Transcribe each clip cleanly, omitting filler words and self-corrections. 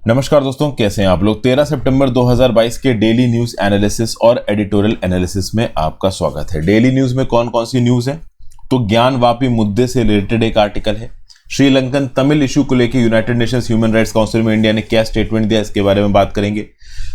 नमस्कार दोस्तों, कैसे हैं आप लोग। 13 सितंबर 2022 के डेली न्यूज एनालिसिस और एडिटोरियल एनालिसिस में आपका स्वागत है। डेली न्यूज में कौन कौन सी न्यूज है, तो ज्ञानवापी मुद्दे से रिलेटेड एक आर्टिकल है। श्रीलंकन तमिल इशू को लेकर United Nations human rights council में इंडिया ने क्या स्टेटमेंट दिया, इसके बारे में बात करेंगे।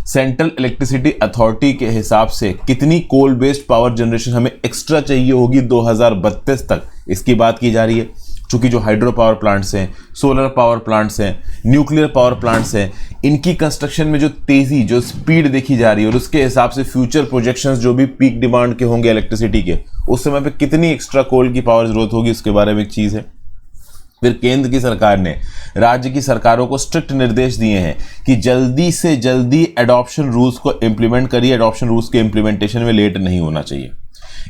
सेंट्रल इलेक्ट्रिसिटी अथॉरिटी के हिसाब से कितनी कोल बेस्ड पावर जनरेशन हमें एक्स्ट्रा चाहिए होगी 2032 तक, इसकी बात की जा रही है। चूंकि जो हाइड्रो पावर प्लांट्स हैं, सोलर पावर प्लांट्स हैं, न्यूक्लियर पावर प्लांट्स हैं, इनकी कंस्ट्रक्शन में जो तेजी, जो स्पीड देखी जा रही है और उसके हिसाब से फ्यूचर प्रोजेक्शंस जो भी पीक डिमांड के होंगे इलेक्ट्रिसिटी के, उस समय पे कितनी एक्स्ट्रा कोल की पावर जरूरत होगी, उसके बारे में एक चीज है। फिर केंद्र की सरकार ने राज्य की सरकारों को स्ट्रिक्ट निर्देश दिए हैं कि जल्दी से जल्दी एडॉप्शन रूल्स को इंप्लीमेंट करिए। एडॉप्शन रूल्स के इंप्लीमेंटेशन में लेट नहीं होना चाहिए।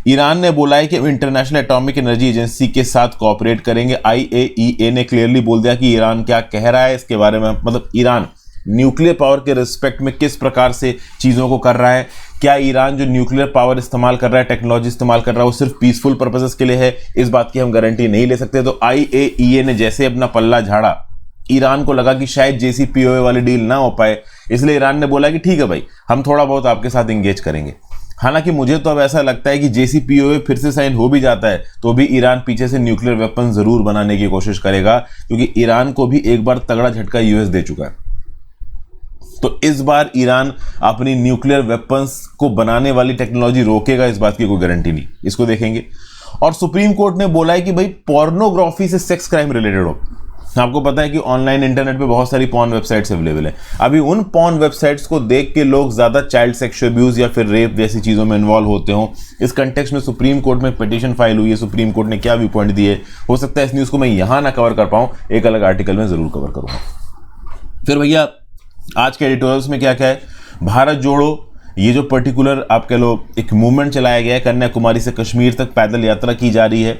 ईरान ने बोला है कि हम इंटरनेशनल एटॉमिक एनर्जी एजेंसी के साथ कोऑपरेट करेंगे। IAEA ने क्लियरली बोल दिया कि ईरान क्या कह रहा है इसके बारे में, मतलब ईरान न्यूक्लियर पावर के रिस्पेक्ट में किस प्रकार से चीज़ों को कर रहा है। क्या ईरान जो न्यूक्लियर पावर इस्तेमाल कर रहा है, टेक्नोलॉजी इस्तेमाल कर रहा है, वो सिर्फ पीसफुल पर्पसेस के लिए है, इस बात की हम गारंटी नहीं ले सकते। तो IAEA ने जैसे अपना पल्ला झाड़ा, ईरान को लगा कि शायद JCPOA वाली डील ना हो पाए, इसलिए ईरान ने बोला कि ठीक है भाई, हम थोड़ा बहुत आपके साथ इंगेज करेंगे। हालांकि मुझे तो अब ऐसा लगता है कि JCPOA फिर से साइन हो भी जाता है तो भी ईरान पीछे से न्यूक्लियर वेपन जरूर बनाने की कोशिश करेगा, क्योंकि ईरान को भी एक बार तगड़ा झटका US दे चुका है। तो इस बार ईरान अपनी न्यूक्लियर वेपन्स को बनाने वाली टेक्नोलॉजी रोकेगा, इस बात की कोई गारंटी नहीं, इसको देखेंगे। और सुप्रीम कोर्ट ने बोला है कि भाई पोर्नोग्राफी से सेक्स क्राइम रिलेटेड हो। आपको पता है कि ऑनलाइन इंटरनेट पे बहुत सारी पॉर्न वेबसाइट्स अवेलेबल है। अभी उन पॉर्न वेबसाइट्स को देख के लोग ज्यादा चाइल्ड सेक्सुअल अब्यूज या फिर रेप जैसी चीजों में इन्वॉल्व होते हो। इस कंटेक्स्ट में सुप्रीम कोर्ट में पिटीशन फाइल हुई है। सुप्रीम कोर्ट ने क्या व्यू पॉइंट दिए, हो सकता है इस न्यूज को मैं यहां ना कवर कर पाऊं, एक अलग आर्टिकल में जरूर कवर करूंगा। फिर भैया आज के एडिटोरियल्स में क्या क्या है। भारत जोड़ो, ये जो पर्टिकुलर आप कह लो एक मूवमेंट चलाया गया है, कन्याकुमारी से कश्मीर तक पैदल यात्रा की जा रही है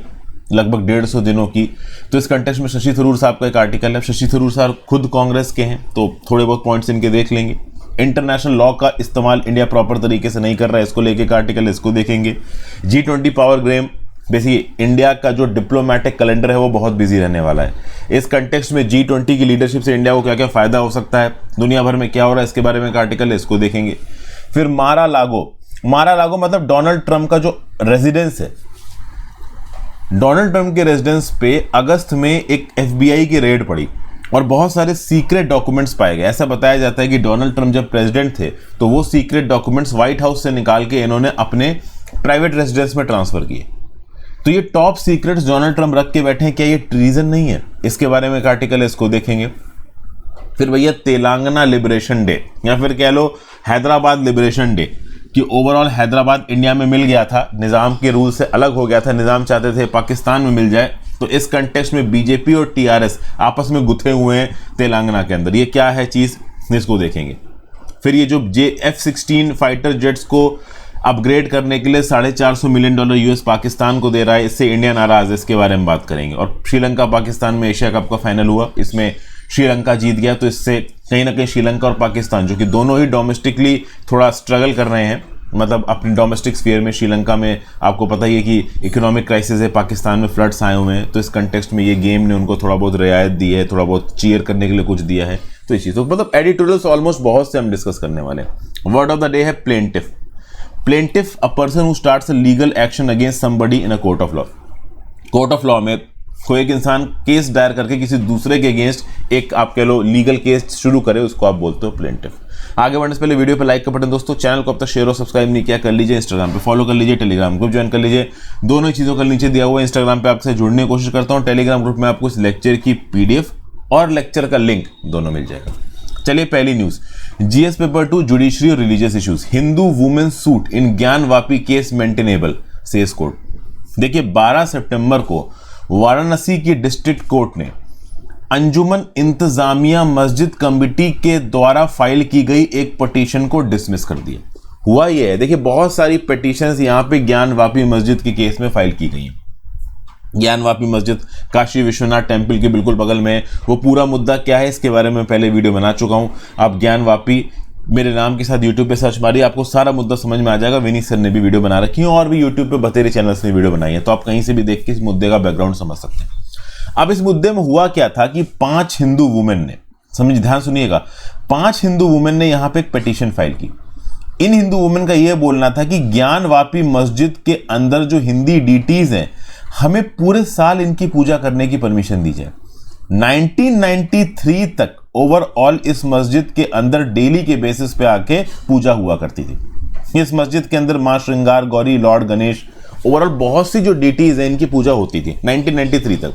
लगभग 150 दिनों की। तो इस कंटेक्स्ट में शशि थरूर साहब का एक आर्टिकल है। शशि थरूर साहब खुद कांग्रेस के हैं, तो थोड़े बहुत पॉइंट्स इनके देख लेंगे। इंटरनेशनल लॉ का इस्तेमाल इंडिया प्रॉपर तरीके से नहीं कर रहा है, इसको लेके एक आर्टिकल, इसको देखेंगे। G20 power game, basically India का जो डिप्लोमेटिक कैलेंडर है वो बहुत बिजी रहने वाला है। इस कंटेक्स्ट में G20 की लीडरशिप से इंडिया को क्या क्या फायदा हो सकता है, दुनिया भर में क्या हो रहा है, इसके बारे में एक आर्टिकल है, इसको देखेंगे। फिर मारा लागो मतलब डोनाल्ड ट्रंप का जो रेजिडेंस है, डोनाल्ड ट्रंप के रेजिडेंस पे अगस्त में एक FBI की रेड पड़ी और बहुत सारे सीक्रेट डॉक्यूमेंट्स पाए गए। ऐसा बताया जाता है कि डोनाल्ड ट्रंप जब प्रेसिडेंट थे तो वो सीक्रेट डॉक्यूमेंट्स व्हाइट हाउस से निकाल के इन्होंने अपने प्राइवेट रेजिडेंस में ट्रांसफर किए। तो ये टॉप सीक्रेट्स डोनाल्ड ट्रंप रख के बैठे हैं, क्या ये ट्रीजन नहीं है, इसके बारे में एक आर्टिकल है, इसको देखेंगे। फिर भैया तेलंगाना लिबरेशन डे या फिर कह लो हैदराबाद लिबरेशन डे, कि ओवरऑल हैदराबाद इंडिया में मिल गया था, निज़ाम के रूल से अलग हो गया था, निज़ाम चाहते थे पाकिस्तान में मिल जाए। तो इस कंटेक्स्ट में BJP और TRS आपस में गुथे हुए हैं तेलंगाना के अंदर, ये क्या है चीज़, इसको देखेंगे। फिर ये जो F-16 फाइटर जेट्स को अपग्रेड करने के लिए $450 मिलियन US पाकिस्तान को दे रहा है, इससे इंडिया नाराज है, इसके बारे में बात करेंगे। और श्रीलंका पाकिस्तान में एशिया कप का फाइनल हुआ, इसमें श्रीलंका जीत गया, तो इससे कहीं ना कहीं श्रीलंका और पाकिस्तान जो कि दोनों ही डोमेस्टिकली थोड़ा स्ट्रगल कर रहे हैं, मतलब अपनी डोमेस्टिक स्फीयर में। श्रीलंका में आपको पता ही है कि इकोनॉमिक क्राइसिस है, पाकिस्तान में फ्लड्स आए हुए हैं, तो इस कंटेक्स्ट में ये गेम ने उनको थोड़ा बहुत रियायत दी है, थोड़ा बहुत चीयर करने के लिए कुछ दिया है। तो इस चीज़ तो मतलब एडिटोरियल्स ऑलमोस्ट बहुत से हम डिस्कस करने वाले हैं। वर्ड ऑफ द डे है plaintiff. Plaintiff a person who starts a legal action against somebody in a court of law. Court of law में कोई एक इंसान केस दायर करके किसी दूसरे के अगेंस्ट एक आप कह लो लीगल केस शुरू करे, उसको आप बोलते हो प्लेंटिफ। आगे बढ़ने से पहले वीडियो पे लाइक का बटन दोस्तों, चैनल को अब तक शेयर और सब्सक्राइब नहीं किया कर लीजिए, इंस्टाग्राम पे फॉलो कर लीजिए, टेलीग्राम ग्रुप ज्वाइन कर लीजिए, दोनों ही चीज़ों का नीचे दिया हुआ है। इंस्टाग्राम पे आपसे जुड़ने की कोशिश करता हूँ, टेलीग्राम ग्रुप में आपको इस लेक्चर की PDF और लेक्चर का लिंक दोनों मिल जाएगा। चलिए पहली न्यूज, GS पेपर 2 जुडिशरी और religious issues, Hindu women suit in Gyanvapi case maintainable, says court. देखिए 12 सितंबर को वाराणसी की डिस्ट्रिक्ट कोर्ट ने अंजुमन इंतजामिया मस्जिद कमेटी के द्वारा फाइल की गई एक पिटीशन को डिसमिस कर दिया। हुआ यह है, देखिए बहुत सारी पिटीशंस यहां पे ज्ञानवापी मस्जिद के केस में फाइल की गई हैं। ज्ञानवापी मस्जिद काशी विश्वनाथ टेम्पल के बिल्कुल बगल में, वो पूरा मुद्दा क्या है इसके बारे में पहले वीडियो बना चुका हूं। आप ज्ञानवापी मेरे नाम के साथ यूट्यूब पे सर्च मारिए, आपको सारा मुद्दा समझ में आ जाएगा। विनीत सर ने भी वीडियो बना रखी है और भी यूट्यूब पे बतेरे चैनल्स ने वीडियो बनाई है, तो आप कहीं से भी देख के इस मुद्दे का बैकग्राउंड समझ सकते हैं। अब इस मुद्दे में हुआ क्या था कि 5 हिंदू वुमेन ने समझ, ध्यान सुनिएगा, 5 हिंदू वुमेन ने यहां पे एक पिटीशन फाइल की। इन हिंदू वुमेन का यह बोलना था कि ज्ञानवापी मस्जिद के अंदर जो हिंदी डीटीज हैं, हमें पूरे साल इनकी पूजा करने की परमिशन दी जाए। 1993 तक ओवरऑल इस मस्जिद के अंदर डेली के बेसिस पे आके पूजा हुआ करती थी। इस मस्जिद के अंदर मां श्रृंगार गौरी, लॉर्ड गणेश, ओवरऑल बहुत सी जो डीटीज हैं इनकी पूजा होती थी 1993 तक।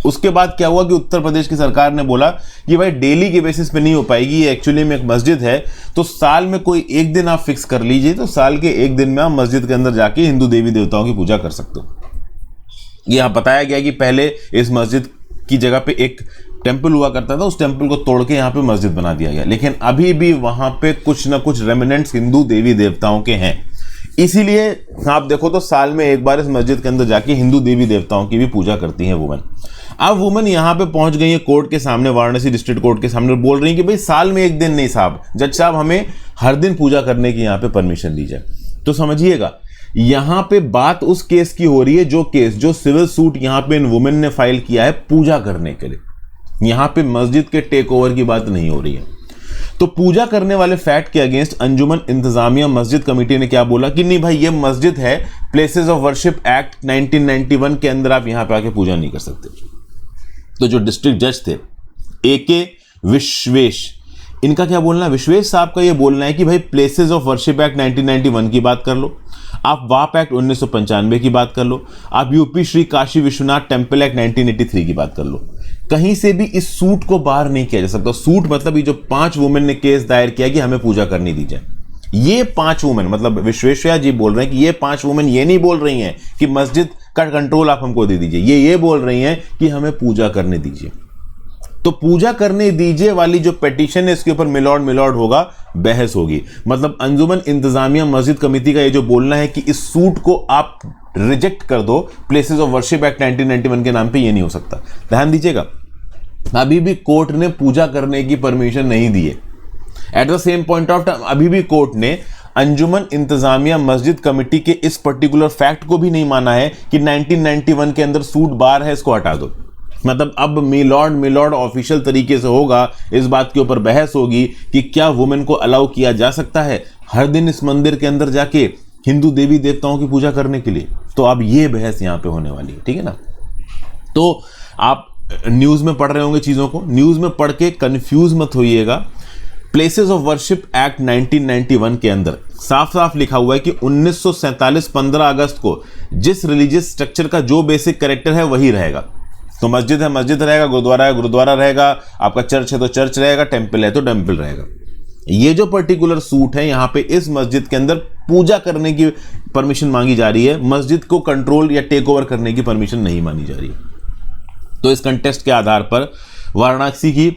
उसके बाद क्या हुआ कि उत्तर प्रदेश की सरकार ने बोला कि भाई डेली के बेसिस पे नहीं हो पाएगी, ये एक्चुअली में एक मस्जिद है, तो साल में कोई एक दिन आप फिक्स कर लीजिए, तो साल के एक दिन में आप मस्जिद के अंदर जाके हिंदू देवी देवताओं की पूजा कर सकते हो। यहां बताया गया कि पहले इस मस्जिद की जगह पे एक टेंपल हुआ करता था, उस टेंपल को तोड़ के यहां पे मस्जिद बना दिया गया, लेकिन अभी भी वहां पे कुछ ना कुछ रेमिनेंट्स हिंदू देवी देवताओं के हैं। इसीलिए आप देखो तो साल में एक बार इस मस्जिद के अंदर जाके हिंदू देवी देवताओं की भी पूजा करती हैं वुमेन। अब वुमेन यहां पे पहुंच गई है कोर्ट के सामने, वाराणसी डिस्ट्रिक्ट कोर्ट के सामने, बोल रही है कि भाई साल में एक दिन नहीं साहब, जज साहब हमें हर दिन पूजा करने की यहां पे परमिशन दी जाए। तो समझिएगा यहां पे बात उस केस की हो रही है, जो सिविल सूट यहां पे इन वुमेन ने फाइल किया है पूजा करने के लिए। यहां पे मस्जिद के टेक ओवर की बात नहीं हो रही है। तो पूजा करने वाले फैक्ट के अगेंस्ट अंजुमन इंतजामिया मस्जिद कमेटी ने क्या बोला कि नहीं भाई ये मस्जिद है, प्लेसेस ऑफ वर्शिप एक्ट 1991 के अंदर आप यहां पे आके पूजा नहीं कर सकते। तो जो डिस्ट्रिक्ट जज थे AK विश्वेश, इनका क्या बोलना है, विश्वेश साहब का ये बोलना है कि भाई प्लेसेस ऑफ वर्शिप एक्ट 1991 की बात कर लो, आप वाप एक्ट 1995 की बात कर लो, आप UP Shri Kashi Vishwanath temple act 1983 की बात कर लो, कहीं से भी इस सूट को बाहर नहीं किया जा सकता। सूट मतलब ये जो 5 वुमेन ने केस दायर किया कि हमें पूजा करनी दी जाए, ये 5 वुमेन, मतलब विश्वेश्वरैया जी बोल रहे हैं कि ये 5 वुमेन ये नहीं बोल रही हैं कि मस्जिद का कंट्रोल आप हमको दे दीजिए, ये बोल रही हैं कि हमें पूजा करने दीजिए। तो पूजा करने दीजिए वाली जो पिटीशन है इसके ऊपर मिलॉर्ड होगा, बहस होगी। मतलब अंजुमन इंतजामिया मस्जिद कमेटी का ये जो बोलना है कि इस सूट को आप रिजेक्ट कर दो, प्लेसेस ऑफ वर्शिप एक्ट 1991 के नाम पे, ये नहीं हो सकता। ध्यान दीजिएगा, अभी भी कोर्ट ने पूजा करने की परमिशन नहीं दी है। At the same point of time अभी भी कोर्ट ने अंजुमन इंतजामिया मस्जिद कमेटी के इस पर्टिकुलर फैक्ट को भी नहीं माना है कि 1991 के अंदर सूट बार है, इसको हटा दो। मतलब अब मिलॉर्ड ऑफिशियल तरीके से होगा, इस बात के ऊपर बहस होगी कि क्या वुमेन को अलाउ किया जा सकता है हर दिन इस मंदिर के अंदर जाके हिंदू देवी देवताओं की पूजा करने के लिए। तो अब ये बहस यहां पे होने वाली है, ठीक है ना। तो आप न्यूज में पढ़ रहे होंगे चीजों को, न्यूज में पढ़ के कंफ्यूज मत होइएगा। प्लेसेस ऑफ वर्शिप एक्ट 1991 के अंदर साफ साफ लिखा हुआ है कि 1947 15 अगस्त को जिस रिलीजियस स्ट्रक्चर का जो बेसिक कैरेक्टर है वही रहेगा। तो मस्जिद है मस्जिद रहेगा, गुरुद्वारा है गुरुद्वारा रहेगा, आपका चर्च है तो चर्च रहेगा, टेंपल है तो टेंपल रहेगा। ये जो पर्टिकुलर सूट है यहां पे इस मस्जिद के अंदर पूजा करने की परमिशन मांगी जा रही है, मस्जिद को कंट्रोल या टेक ओवर करने की परमिशन नहीं मानी जा रही है। तो इस कंटेस्ट के आधार पर वाराणसी की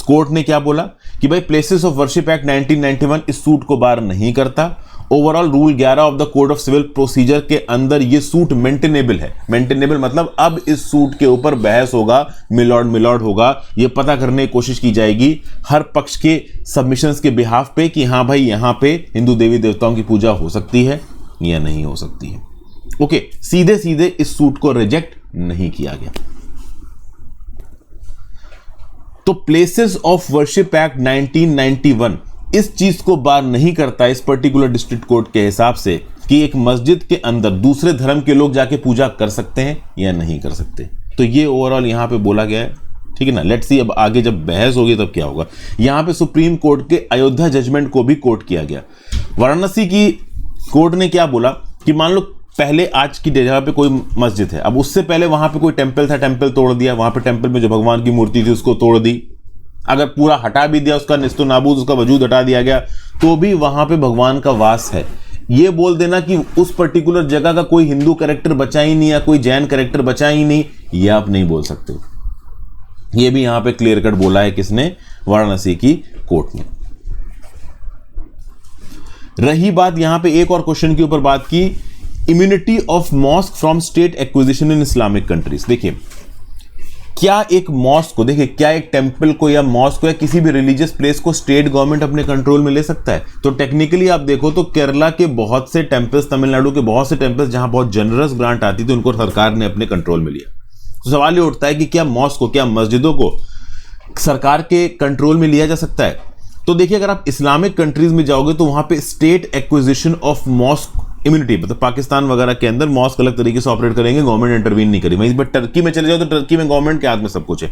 कोर्ट ने क्या बोला कि भाई प्लेसेस ऑफ वर्शिप एक्ट 1991 इस सूट को बार नहीं करता। Overall rule 11 of the code of civil procedure के अंदर ये सूट मेंटेनेबल है। मेंटेनेबल मतलब अब इस सूट के ऊपर बहस होगा, मिलॉर्ड होगा, ये पता करने की कोशिश की जाएगी हर पक्ष के सबमिशंस के बिहाफ पे कि हाँ भाई यहां पे हिंदू देवी देवताओं की पूजा हो सकती है या नहीं हो सकती है। ओके, सीधे सीधे इस सूट को रिजेक्ट नहीं किया गया। तो प्लेसेस ऑफ वर्शिप एक्ट 1991 इस चीज को बार नहीं करता इस पर्टिकुलर डिस्ट्रिक्ट कोर्ट के हिसाब से कि एक मस्जिद के अंदर दूसरे धर्म के लोग जाके पूजा कर सकते हैं या नहीं कर सकते। तो ये ओवरऑल यहां पे बोला गया है, ठीक है ना। लेट्स सी अब आगे जब बहस होगी तब क्या होगा। यहां पे सुप्रीम कोर्ट के अयोध्या जजमेंट को भी कोर्ट किया गया। वाराणसी की कोर्ट ने क्या बोला कि मान लो पहले आज की जगह पे कोई मस्जिद है, अब उससे पहले वहां पे कोई टेंपल था, टेंपल तोड़ दिया, वहां पे टेंपल में जो भगवान की मूर्ति थी उसको तोड़ दी, अगर पूरा हटा भी दिया, उसका निस्तो नाबूद उसका वजूद हटा दिया गया, तो भी वहां पे भगवान का वास है। ये बोल देना कि उस पर्टिकुलर जगह का कोई हिंदू कैरेक्टर बचा ही नहीं या कोई जैन कैरेक्टर बचा ही नहीं, ये आप नहीं बोल सकते। ये भी यहां पे क्लियर कट बोला है किसने, वाराणसी की कोर्ट ने। रही बात यहां पे एक और क्वेश्चन के ऊपर बात की, immunity of mosque from state acquisition in Islamic countries. देखिए क्या एक मॉस्क को, देखिए क्या एक टेंपल को या मॉस्क को या किसी भी रिलीजियस प्लेस को स्टेट गवर्नमेंट अपने कंट्रोल में ले सकता है? तो टेक्निकली आप देखो तो केरला के बहुत से टेंपल्स, तमिलनाडु के बहुत से टेंपल्स जहां बहुत जनरस ग्रांट आती थी उनको सरकार ने अपने कंट्रोल में लिया। तो सवाल ये उठता है कि क्या मॉस्क को, क्या मस्जिदों को सरकार के कंट्रोल में लिया जा सकता है। तो देखिए, अगर आप इस्लामिक कंट्रीज में जाओगे तो वहां पे state acquisition of mosque immunity, मतलब पाकिस्तान वगैरह के अंदर मॉस्क अलग तरीके से ऑपरेट करेंगे, गवर्नमेंट इंटरवीन नहीं करेगी। वहीं पर टर्की में चले जाओ तो टर्की में गवर्नमेंट के हाथ में सब कुछ है।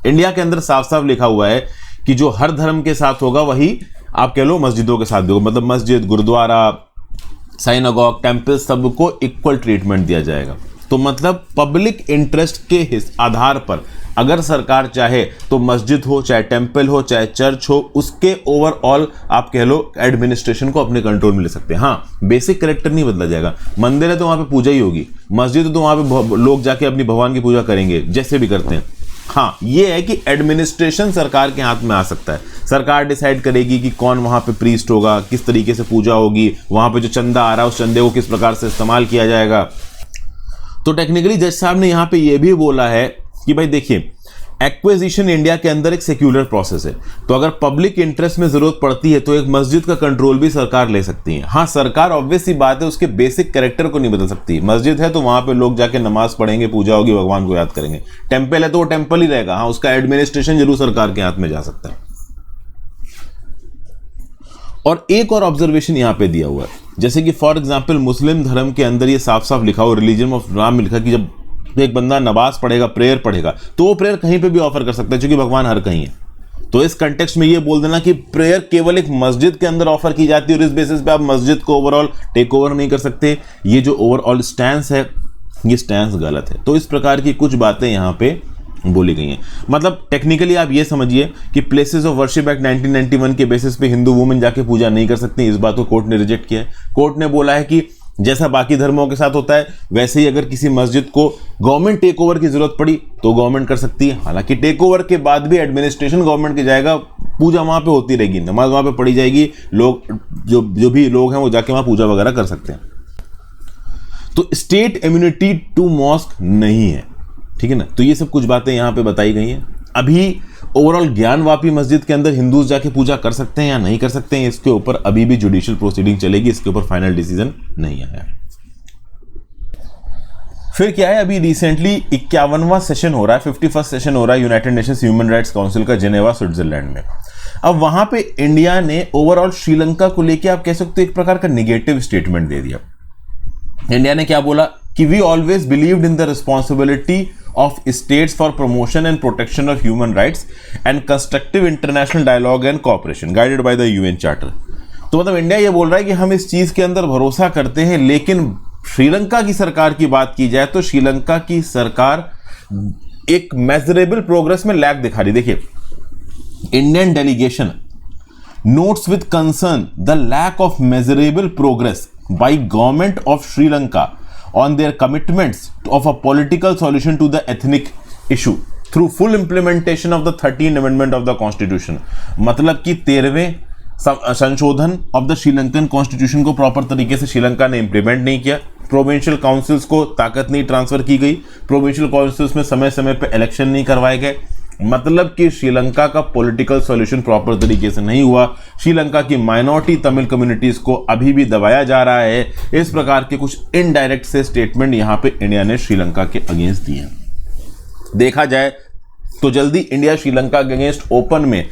इंडिया के अंदर साफ साफ लिखा हुआ है कि जो हर धर्म के साथ होगा वही आप कह लो मस्जिदों के साथ भी होगा, मतलब मस्जिद, गुरुद्वारा, साइनागॉग, टेम्पल, सबको इक्वल ट्रीटमेंट दिया जाएगा। तो मतलब पब्लिक इंटरेस्ट के आधार पर अगर सरकार चाहे तो मस्जिद हो, चाहे टेम्पल हो, चाहे चर्च हो, उसके ओवरऑल आप कह लो एडमिनिस्ट्रेशन को अपने कंट्रोल में ले सकते हैं। हाँ, बेसिक कैरेक्टर नहीं बदला जाएगा। मंदिर है तो वहां पे पूजा ही होगी, मस्जिद है तो वहां पे लोग जाके अपनी भगवान की पूजा करेंगे जैसे भी करते हैं। हाँ, ये है कि एडमिनिस्ट्रेशन सरकार के हाथ में आ सकता है। सरकार डिसाइड करेगी कि कौन वहां पे प्रीस्ट होगा, किस तरीके से पूजा होगी, वहां पे जो चंदा आ रहा है उस चंदे को किस प्रकार से इस्तेमाल किया जाएगा। तो टेक्निकली जज साहब ने यहां पे ये भी बोला है कि भाई देखिए, एक्विजिशन इंडिया के अंदर एक सेक्युलर प्रोसेस है, तो अगर पब्लिक इंटरेस्ट में जरूरत पड़ती है तो एक मस्जिद का कंट्रोल भी सरकार ले सकती है। हाँ, सरकार ऑब्वियस सी बात है उसके बेसिक कैरेक्टर को नहीं बदल सकती। मस्जिद है तो वहां पे लोग जाके नमाज पढ़ेंगे, पूजा होगी, भगवान को याद करेंगे। टेम्पल है तो वो टेम्पल ही रहेगा। हाँ, उसका एडमिनिस्ट्रेशन जरूर सरकार के हाथ में जा सकता है। और एक और ऑब्जर्वेशन यहां पे दिया हुआ है, जैसे कि फॉर एग्जांपल मुस्लिम धर्म के अंदर ये साफ साफ लिखा हुआ, रिलीजन ऑफ इस्लाम में लिखा कि जब एक बंदा नमाज पढ़ेगा, प्रेयर पढ़ेगा, तो वो प्रेयर कहीं पे भी ऑफर कर सकता है, क्योंकि भगवान हर कहीं है। तो इस कंटेक्स्ट में ये बोल देना कि प्रेयर केवल एक मस्जिद के अंदर ऑफर की जाती है और इस बेसिस पे आप मस्जिद को ओवरऑल टेक ओवर नहीं कर सकते, ये जो ओवरऑल स्टैंस है ये स्टैंस गलत है। तो इस प्रकार की कुछ बातें यहां पे बोली गई हैं। मतलब टेक्निकली आप ये समझिए कि प्लेसेस ऑफ वर्शिप एक्ट 1991 के बेसिस पे हिंदू वुमेन जाके पूजा नहीं कर सकती। इस बात को कोर्ट ने रिजेक्ट किया है। कोर्ट ने बोला है कि जैसा बाकी धर्मों के साथ होता है वैसे ही अगर किसी मस्जिद को गवर्नमेंट टेक ओवर की जरूरत पड़ी तो गवर्नमेंट कर सकती है। हालांकि टेक ओवर के बाद भी एडमिनिस्ट्रेशन गवर्नमेंट के जाएगा, पूजा वहां पे होती रहेगी, नमाज वहां पे पढ़ी जाएगी, लोग जो भी लोग हैं वो जाके वहां पूजा वगैरह कर सकते हैं। तो स्टेट इम्यूनिटी टू मॉस्क नहीं है, ठीक है ना। तो ये सब कुछ बातें यहां पे बताई गई हैं। अभी ओवरऑल ज्ञानवापी मस्जिद के अंदर हिंदूज जाके पूजा कर सकते हैं या नहीं कर सकते हैं, इसके ऊपर अभी भी जुडिशियल प्रोसीडिंग चलेगी, इसके ऊपर फाइनल डिसीजन नहीं आया। फिर क्या है, अभी रिसेंटली 51वां सेशन हो रहा है, 51st सेशन हो रहा है United Nations human rights council का जेनेवा, स्विट्जरलैंड में। अब वहां पे इंडिया ने ओवरऑल श्रीलंका को लेकर आप कह सकते हो एक प्रकार का निगेटिव स्टेटमेंट दे दिया। इंडिया ने क्या बोला कि we always believed in the responsibility of states for promotion and protection of human rights and constructive international dialogue and cooperation guided by the UN Charter। तो मतलब इंडिया ये बोल रहा है कि हम इस चीज के अंदर भरोसा करते हैं, लेकिन श्रीलंका की सरकार की बात की जाए तो श्रीलंका की सरकार एक मेजरेबल प्रोग्रेस में लैग दिखा रही। देखिए, Indian delegation notes with concern the lack of measurable progress by government of Sri Lanka on their commitments of a political solution to the ethnic issue through full implementation of the 13th amendment of the constitution। मतलब कि 13वें संशोधन of the Sri Lankan constitution को proper तरीके से श्रीलंका ने implement नहीं किया। Provincial councils को ताकत नहीं ट्रांसफर की गई, प्रोविंशियल काउंसिल्स में समय समय पे इलेक्शन नहीं करवाए गए। मतलब कि श्रीलंका का पॉलिटिकल सॉल्यूशन प्रॉपर तरीके से नहीं हुआ। श्रीलंका की माइनॉरिटी तमिल कम्युनिटीज को अभी भी दबाया जा रहा है। इस प्रकार के कुछ इनडायरेक्ट से स्टेटमेंट यहां पे इंडिया ने श्रीलंका के अगेंस्ट दिए हैं। देखा जाए तो जल्दी इंडिया श्रीलंका के अगेंस्ट ओपन में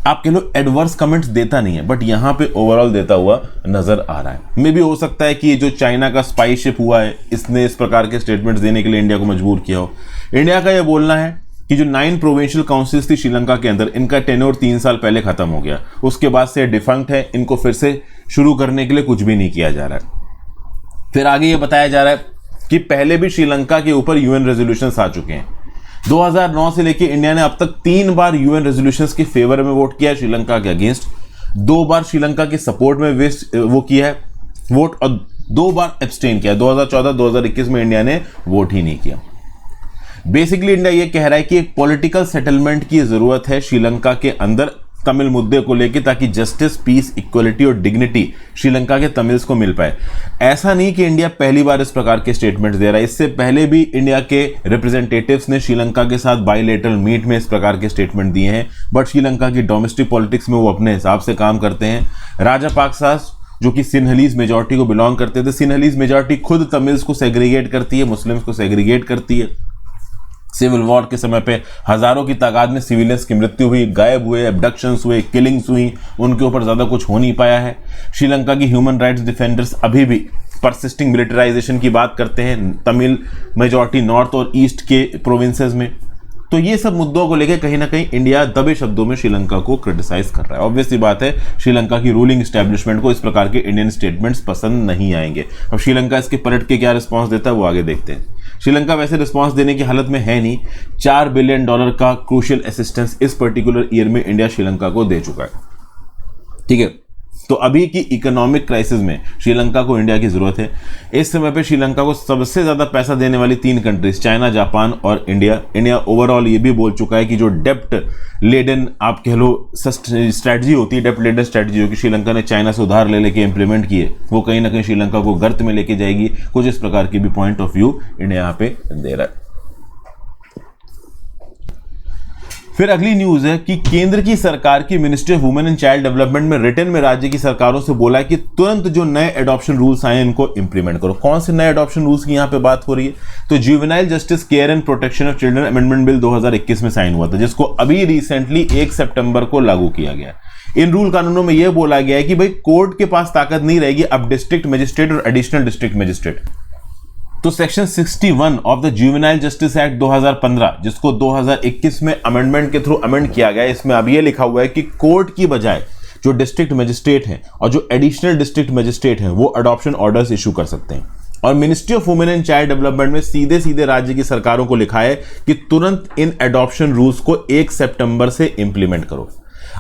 आप कह लो एडवर्स कमेंट्स देता नहीं है, बट यहां पे ओवरऑल देता हुआ नजर आ रहा है। मे भी हो सकता है कि जो चाइना का स्पाई शिप हुआ है इसने इस प्रकार के स्टेटमेंट्स देने के लिए इंडिया को मजबूर किया हो। इंडिया का यह बोलना है कि जो 9 प्रोविंशियल काउंसिल्स थी श्रीलंका के अंदर, इनका टेन्योर 3 साल पहले खत्म हो गया, उसके बाद से डिफंक्ट है, इनको फिर से शुरू करने के लिए कुछ भी नहीं किया जा रहा है। फिर आगे ये बताया जा रहा है कि पहले भी श्रीलंका के ऊपर यूएन रेजोल्यूशंस आ चुके हैं। 2009 से लेकर इंडिया ने अब तक 3 बार यूएन रेजोल्यूशंस के फेवर में वोट किया है श्रीलंका के अगेंस्ट, 2 बार श्रीलंका के सपोर्ट में वो किया है वोट, और 2 बार एब्सटेन किया। 2014-2021 में इंडिया ने वोट ही नहीं किया। बेसिकली इंडिया ये कह रहा है कि एक पॉलिटिकल सेटलमेंट की जरूरत है श्रीलंका के अंदर तमिल मुद्दे को लेकर, ताकि जस्टिस, पीस, इक्वलिटी और डिग्निटी श्रीलंका के तमिल्स को मिल पाए। ऐसा नहीं कि इंडिया पहली बार इस प्रकार के स्टेटमेंट्स दे रहा है, इससे पहले भी इंडिया के रिप्रेजेंटेटिव्स ने श्रीलंका के साथ बायलैटरल मीट में इस प्रकार के स्टेटमेंट दिए हैं, बट श्रीलंका की डोमेस्टिक पॉलिटिक्स में वो अपने हिसाब से काम करते हैं। राजापाक्सा जो कि सिन्हलीज मेजॉरिटी को बिलोंग करते थे, सिन्हलीज मेजॉरिटी खुद तमिल्स को सेग्रीगेट करती है, मुस्लिम्स को सेग्रीगेट करती है। सिविल वॉर के समय पे हजारों की तादाद में सिविलियंस की मृत्यु हुई, गायब हुए, एब्डक्शंस हुए, किलिंग्स हुई, उनके ऊपर ज़्यादा कुछ हो नहीं पाया है। श्रीलंका की ह्यूमन राइट्स डिफेंडर्स अभी भी परसिस्टिंग मिलिटराइजेशन की बात करते हैं तमिल मेजॉरिटी नॉर्थ और ईस्ट के प्रोविंसेस में। तो ये सब मुद्दों को लेकर कहीं ना कहीं इंडिया दबे शब्दों में श्रीलंका को क्रिटिसाइज कर रहा है। ऑब्वियसली बात है, श्रीलंका की रूलिंग एस्टैब्लिशमेंट को इस प्रकार के इंडियन स्टेटमेंट्स पसंद नहीं आएंगे। अब श्रीलंका इसके पलट के क्या रिस्पॉन्स देता है वो आगे देखते हैं। श्रीलंका वैसे रिस्पॉन्स देने की हालत में है नहीं। $4 बिलियन का क्रूशियल असिस्टेंस इस पर्टिकुलर ईयर में इंडिया श्रीलंका को दे चुका है। ठीक है, तो अभी की इकोनॉमिक क्राइसिस में श्रीलंका को इंडिया की जरूरत है। इस समय पे श्रीलंका को सबसे ज्यादा पैसा देने वाली 3 कंट्रीज चाइना, जापान और इंडिया ओवरऑल ये भी बोल चुका है कि जो डेप्ट लेडन आप कह लो स्ट्रैटेजी होती है, डेप्ट लेडन स्ट्रैटेजी जो कि श्रीलंका ने चाइना से उधार ले लेके इंप्लीमेंट की है, वो कहीं ना कहीं श्रीलंका को गर्त में लेके जाएगी। कुछ इस प्रकार की भी पॉइंट ऑफ व्यू इंडिया यहाँ पे दे रहा है। फिर अगली न्यूज है कि केंद्र की सरकार की ministry of women and child development में रिटर्न में राज्य की सरकारों से बोला है कि तुरंत जो नए एडॉप्शन रूल्स आए इनको इंप्लीमेंट करो। कौन से नए एडॉप्शन रूल्स की यहां पे बात हो रही है? तो juvenile justice care and protection of children amendment bill 2021 में साइन हुआ था, जिसको अभी रिसेंटली 1 सितंबर को लागू किया गया। इन रूल कानूनों में यह बोला गया है कि भाई कोर्ट के पास ताकत नहीं रहेगी, अब डिस्ट्रिक्ट मजिस्ट्रेट और एडिशनल डिस्ट्रिक्ट मजिस्ट्रेट। तो section 61 of the juvenile justice act 2015 जिसको 2021 में अमेंडमेंट के थ्रू अमेंड किया गया, इसमें अब यह लिखा हुआ है कि कोर्ट की बजाय जो डिस्ट्रिक्ट मजिस्ट्रेट हैं और जो एडिशनल डिस्ट्रिक्ट मजिस्ट्रेट हैं वो अडॉप्शन ऑर्डर्स इशू कर सकते हैं। और ministry of women and child development में सीधे सीधे राज्य की सरकारों को लिखा है कि तुरंत इन एडॉप्शन रूल्स को 1 सितंबर से इंप्लीमेंट करो।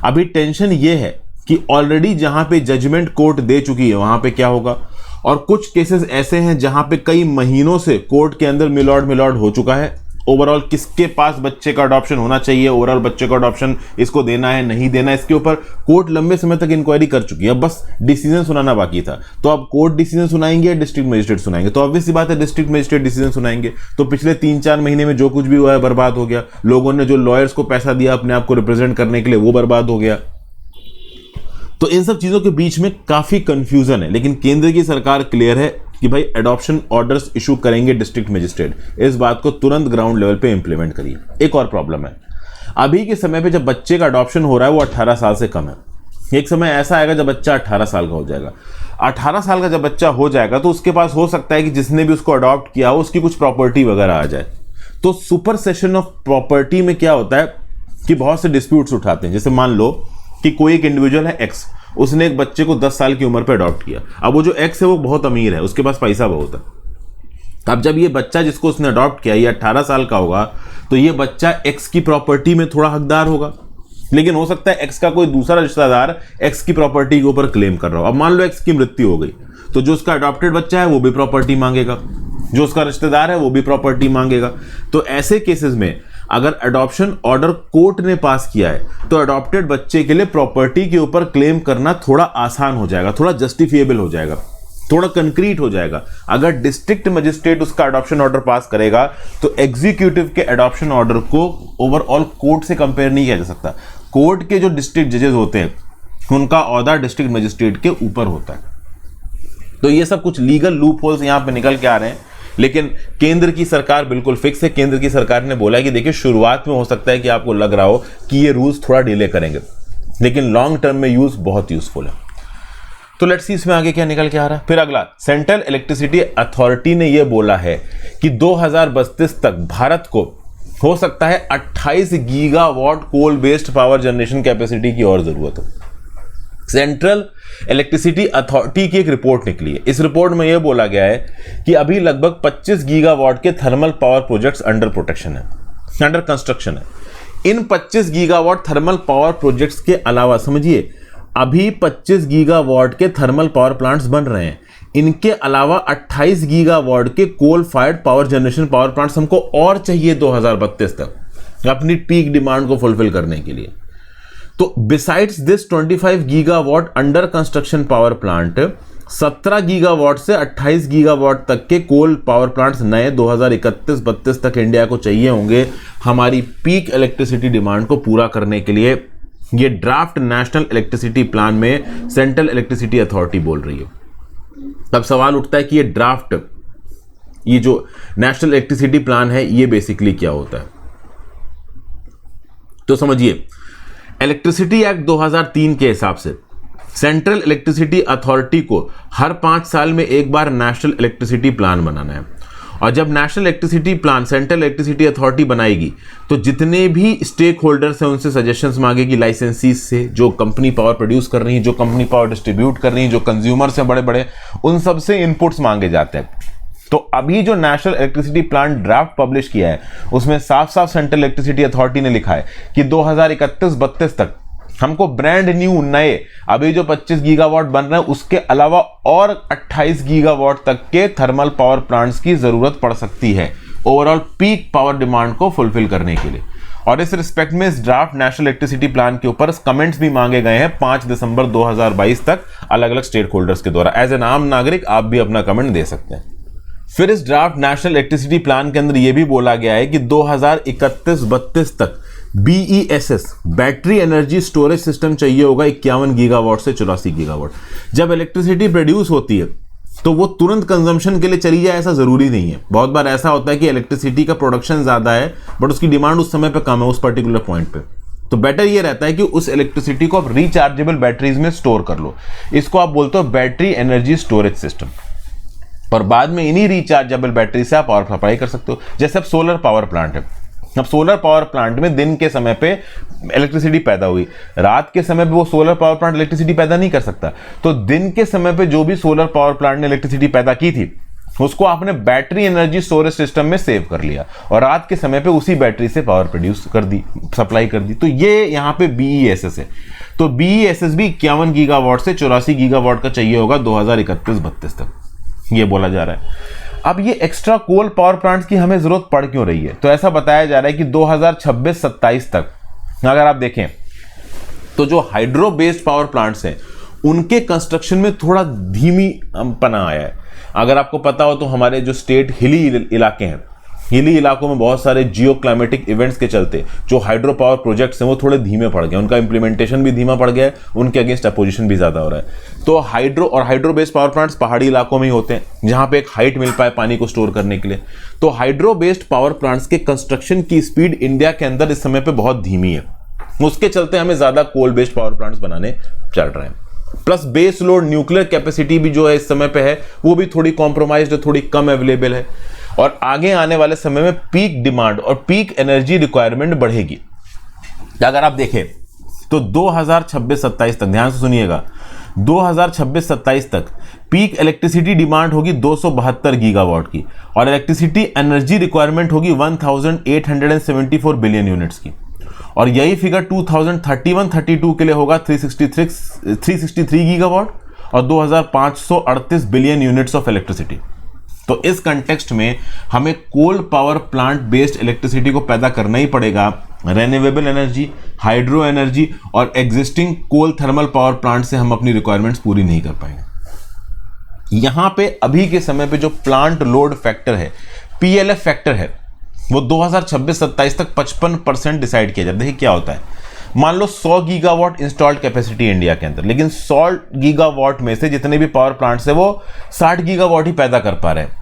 अभी टेंशन ये है कि ऑलरेडी जहां पे जजमेंट कोर्ट दे चुकी है वहां पे क्या होगा, और कुछ केसेस ऐसे हैं जहां पे कई महीनों से कोर्ट के अंदर मिलॉर्ड हो चुका है। ओवरऑल किसके पास बच्चे का अडॉप्शन होना चाहिए, ओवरऑल बच्चे का अडॉप्शन इसको देना है नहीं देना, इसके ऊपर कोर्ट लंबे समय तक इंक्वायरी कर चुकी है, अब बस डिसीजन सुनाना बाकी था। तो अब कोर्ट डिसीजन सुनाएंगे या डिस्ट्रिक्ट मजिस्ट्रेट सुनाएंगे? तो ऑब्वियस सी बात है डिस्ट्रिक्ट मजिस्ट्रेट डिसीजन सुनाएंगे। तो पिछले 3-4 महीने में जो कुछ भी हुआ है बर्बाद हो गया। लोगों ने जो लॉयर्स को पैसा दिया अपने आप को रिप्रेजेंट करने के लिए वो बर्बाद हो गया। तो इन सब चीजों के बीच में काफी कंफ्यूजन है, लेकिन केंद्र की सरकार क्लियर है कि भाई एडॉप्शन ऑर्डर्स इशू करेंगे डिस्ट्रिक्ट मजिस्ट्रेट, इस बात को तुरंत ग्राउंड लेवल पे इंप्लीमेंट करिए। एक और प्रॉब्लम है, अभी के समय पे जब बच्चे का अडॉप्शन हो रहा है वो 18 साल से कम है। एक समय ऐसा आएगा जब बच्चा 18 साल का हो जाएगा। 18 साल का जब बच्चा हो जाएगा तो उसके पास हो सकता है कि जिसने भी उसको अडॉप्ट किया हो उसकी कुछ प्रॉपर्टी वगैरह आ जाए। तो सुपर सेशन ऑफ प्रॉपर्टी में क्या होता है कि बहुत से डिस्प्यूट्स उठाते हैं। जैसे मान लो कि कोई एक इंडिविजुअल है एक्स, उसने एक बच्चे को 10 साल की उम्र पर अडॉप्ट किया। अब वो जो एक्स है वो बहुत अमीर है, उसके पास पैसा बहुत है। अब जब ये बच्चा जिसको उसने अडॉप्ट किया ये 18 साल का होगा तो ये बच्चा एक्स की प्रॉपर्टी में थोड़ा हकदार होगा, लेकिन हो सकता है एक्स का कोई दूसरा रिश्तेदार एक्स की प्रॉपर्टी के ऊपर क्लेम कर रहा हो। अब मान लो एक्स की मृत्यु हो गई तो जो उसका अडॉप्टेड बच्चा है वो भी प्रॉपर्टी मांगेगा, जो उसका रिश्तेदार है वो भी प्रॉपर्टी मांगेगा। तो ऐसे केसेस में अगर अडॉप्शन ऑर्डर कोर्ट ने पास किया है तो अडॉप्टेड बच्चे के लिए प्रॉपर्टी के ऊपर क्लेम करना थोड़ा आसान हो जाएगा, थोड़ा जस्टिफिएबल हो जाएगा, थोड़ा कंक्रीट हो जाएगा। अगर डिस्ट्रिक्ट मजिस्ट्रेट उसका अडॉप्शन ऑर्डर पास करेगा तो एग्जीक्यूटिव के अडॉप्शन ऑर्डर को ओवरऑल कोर्ट से कंपेयर नहीं किया जा सकता। कोर्ट के जो डिस्ट्रिक्ट जजेस होते हैं उनका ओहदा डिस्ट्रिक्ट मजिस्ट्रेट के ऊपर होता है। तो ये सब कुछ लीगल लूप होल्स यहां पे निकल के आ रहे हैं, लेकिन केंद्र की सरकार बिल्कुल फिक्स है। केंद्र की सरकार ने बोला है कि देखिए शुरुआत में हो सकता है कि आपको लग रहा हो कि ये रूल्स थोड़ा डिले करेंगे, लेकिन लॉन्ग टर्म में यूज बहुत यूजफुल है। तो लेट्स सी इसमें आगे क्या निकल के आ रहा है। फिर अगला, सेंट्रल इलेक्ट्रिसिटी अथॉरिटी ने यह बोला है कि 2032 तक भारत को हो सकता है 28 gigawatt coal based power generation capacity की और जरूरत हो। सेंट्रल इलेक्ट्रिसिटी अथॉरिटी की एक रिपोर्ट निकली है। इस रिपोर्ट में यह बोला गया है कि अभी लगभग 25 गीगावाट के thermal power projects under protection है, अंडर कंस्ट्रक्शन है। इन 25 गीगावाट थर्मल पावर प्रोजेक्ट्स के अलावा समझिए अभी 25 गीगावाट के थर्मल पावर प्लांट्स बन रहे हैं, इनके अलावा 28 गीगावाट के coal fired power generation power plants हमको और चाहिए 2032 तक अपनी पीक डिमांड को फुलफिल करने के लिए। तो besides this 25 gigawatt under construction power plant 17 gigawatt से 28 गीगावाट तक के कोल पावर प्लांट्स नए 2031-32 तक इंडिया को चाहिए होंगे हमारी पीक इलेक्ट्रिसिटी डिमांड को पूरा करने के लिए। ये ड्राफ्ट नेशनल इलेक्ट्रिसिटी प्लान में सेंट्रल इलेक्ट्रिसिटी अथॉरिटी बोल रही है। तब सवाल उठता है कि ये ड्राफ्ट ये जो नेशनल इलेक्ट्रिसिटी प्लान है ये बेसिकली क्या होता है, तो समझिए इलेक्ट्रिसिटी एक्ट 2003 के हिसाब से सेंट्रल इलेक्ट्रिसिटी अथॉरिटी को हर 5 साल में एक बार नेशनल इलेक्ट्रिसिटी प्लान बनाना है। और जब national electricity plan central electricity authority बनाएगी तो जितने भी स्टेक होल्डर्स हैं उनसे सजेशंस मांगेगी, लाइसेंसीज से, जो कंपनी पावर प्रोड्यूस कर रही है, जो कंपनी पावर डिस्ट्रीब्यूट कर रही है, जो कंज्यूमर्स हैं बड़े बड़े, उन सब से इनपुट्स मांगे जाते हैं। तो अभी जो national electricity plan draft publish किया है उसमें साफ साफ सेंट्रल इलेक्ट्रिसिटी अथॉरिटी ने लिखा है कि 2031-32 तक हमको ब्रांड न्यू नए अभी जो 25 गीगावाट बन रहे हैं उसके अलावा और 28 गीगावाट तक के थर्मल पावर प्लांट्स की जरूरत पड़ सकती है ओवरऑल पीक पावर डिमांड को फुलफिल करने के लिए। और इस रिस्पेक्ट में इस ड्राफ्ट नेशनल इलेक्ट्रिसिटी प्लान के ऊपर कमेंट्स भी मांगे गए हैं 5 दिसंबर 2022 तक अलग अलग स्टेक होल्डर्स के द्वारा। एज एन आम नागरिक आप भी अपना कमेंट दे सकते हैं। फिर इस ड्राफ्ट नेशनल इलेक्ट्रिसिटी प्लान के अंदर यह भी बोला गया है कि 2031-32 तक BESS battery energy storage system चाहिए होगा 51 गीगावाट से 84 गीगावाट। जब इलेक्ट्रिसिटी प्रोड्यूस होती है तो वो तुरंत कंजम्पशन के लिए चली जाए ऐसा जरूरी नहीं है। बहुत बार ऐसा होता है कि इलेक्ट्रिसिटी का प्रोडक्शन ज्यादा है बट उसकी डिमांड उस समय पे कम है उस पर्टिकुलर पॉइंट पे, तो बेटर ये रहता है कि उस इलेक्ट्रिसिटी को आप रिचार्जेबल बैटरीज में स्टोर कर लो। इसको आप बोलते हो बैटरी एनर्जी स्टोरेज सिस्टम, और बाद में इन्हीं रिचार्जेबल बैटरी से आप पावर सप्लाई कर सकते हो। जैसे अब सोलर पावर प्लांट है, अब सोलर पावर प्लांट में दिन के समय पे इलेक्ट्रिसिटी पैदा हुई, रात के समय पे वो सोलर पावर प्लांट इलेक्ट्रिसिटी पैदा नहीं कर सकता, तो दिन के समय पे जो भी सोलर पावर प्लांट ने इलेक्ट्रिसिटी पैदा की थी उसको आपने बैटरी एनर्जी स्टोरेज सिस्टम में सेव कर लिया और रात के समय पे उसी बैटरी से पावर प्रोड्यूस कर दी, सप्लाई कर दी। तो ये यहाँ पे BESS है। तो BESS भी 51 गीगावाट से 84 गीगावाट का चाहिए होगा 2031-32 तक, ये बोला जा रहा है। अब ये एक्स्ट्रा कोल पावर प्लांट्स की हमें जरूरत पड़ क्यों रही है, तो ऐसा बताया जा रहा है कि 2026-27 तक अगर आप देखें तो जो हाइड्रो बेस्ड पावर प्लांट्स हैं उनके कंस्ट्रक्शन में थोड़ा धीमी पना आया है। अगर आपको पता हो तो हमारे जो स्टेट हिली इलाके हैं, हिली इलाकों में बहुत सारे जियो क्लाइमेटिक इवेंट्स के चलते जो हाइड्रो पावर प्रोजेक्ट्स हैं वो थोड़े धीमे पड़ गए, उनका इंप्लीमेंटेशन भी धीमा पड़ गया है, उनके अगेंस्ट अपोजिशन भी ज्यादा हो रहा है। तो हाइड्रो बेस्ड पावर प्लांट्स पहाड़ी इलाकों में ही होते हैं जहां पे एक हाइट मिल पाए पानी को स्टोर करने के लिए। तो हाइड्रो बेस्ड पावर प्लांट्स के कंस्ट्रक्शन की स्पीड इंडिया के अंदर इस समय पे बहुत धीमी है, उसके चलते हमें ज्यादा कोल बेस्ड पावर प्लांट्स बनाने चल रहे हैं। Plus base load nuclear capacity भी जो है इस समय पे है वो भी थोड़ी कॉम्प्रोमाइज्ड, थोड़ी कम अवेलेबल है, और आगे आने वाले समय में पीक डिमांड और पीक एनर्जी रिक्वायरमेंट बढ़ेगी। अगर आप देखें तो 2026-27 तक, ध्यान से सुनिएगा, 2026-27 तक पीक इलेक्ट्रिसिटी डिमांड होगी 272 गीगावाट की और इलेक्ट्रिसिटी एनर्जी रिक्वायरमेंट होगी 1874 बिलियन यूनिट्स की, और यही फिगर 2031-32 के लिए होगा 363 गीगावाट और 2538 बिलियन यूनिट्स ऑफ इलेक्ट्रिसिटी। तो इस कंटेक्स्ट में हमें coal power plant based electricity को पैदा करना ही पड़ेगा। रेन्यूएबल एनर्जी, हाइड्रो एनर्जी और existing coal thermal power plant से हम अपनी रिक्वायरमेंट्स पूरी नहीं कर पाएंगे। यहां पे अभी के समय पे जो प्लांट लोड फैक्टर है, PLF फैक्टर है, वो 2026-27 तक 55% डिसाइड किया जाए। देखिए क्या होता है, मान लो 100 गीगावाट इंस्टॉल्ड कैपेसिटी इंडिया के अंदर, लेकिन 100 गीगावाट में से जितने भी पावर प्लांट्स है वो 60 गीगावाट ही पैदा कर पा रहे हैं,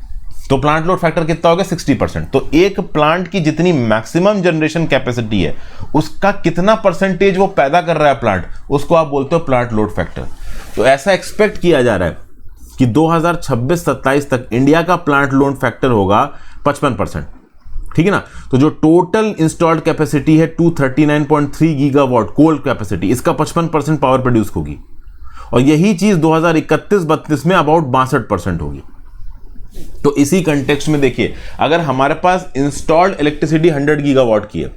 तो प्लांट लोड फैक्टर कितना हो गया 60%। तो एक प्लांट की जितनी मैक्सिमम जनरेशन कैपेसिटी है उसका कितना परसेंटेज वो पैदा कर रहा है प्लांट, उसको आप बोलते हो प्लांट लोड फैक्टर। तो ऐसा एक्सपेक्ट किया जा रहा है कि 2026-27 तक इंडिया का प्लांट लोड फैक्टर होगा 55%, ठीक है ना। तो जो टोटल इंस्टॉल्ड कैपेसिटी है 239.3 गीगावाट कोल कैपेसिटी, इसका 55% पावर प्रोड्यूस होगी, और यही चीज 2031-32 में अबाउट 62% होगी। तो इसी कंटेक्स्ट में देखिए, अगर हमारे पास इंस्टॉल्ड इलेक्ट्रिसिटी 100 गीगावाट की है,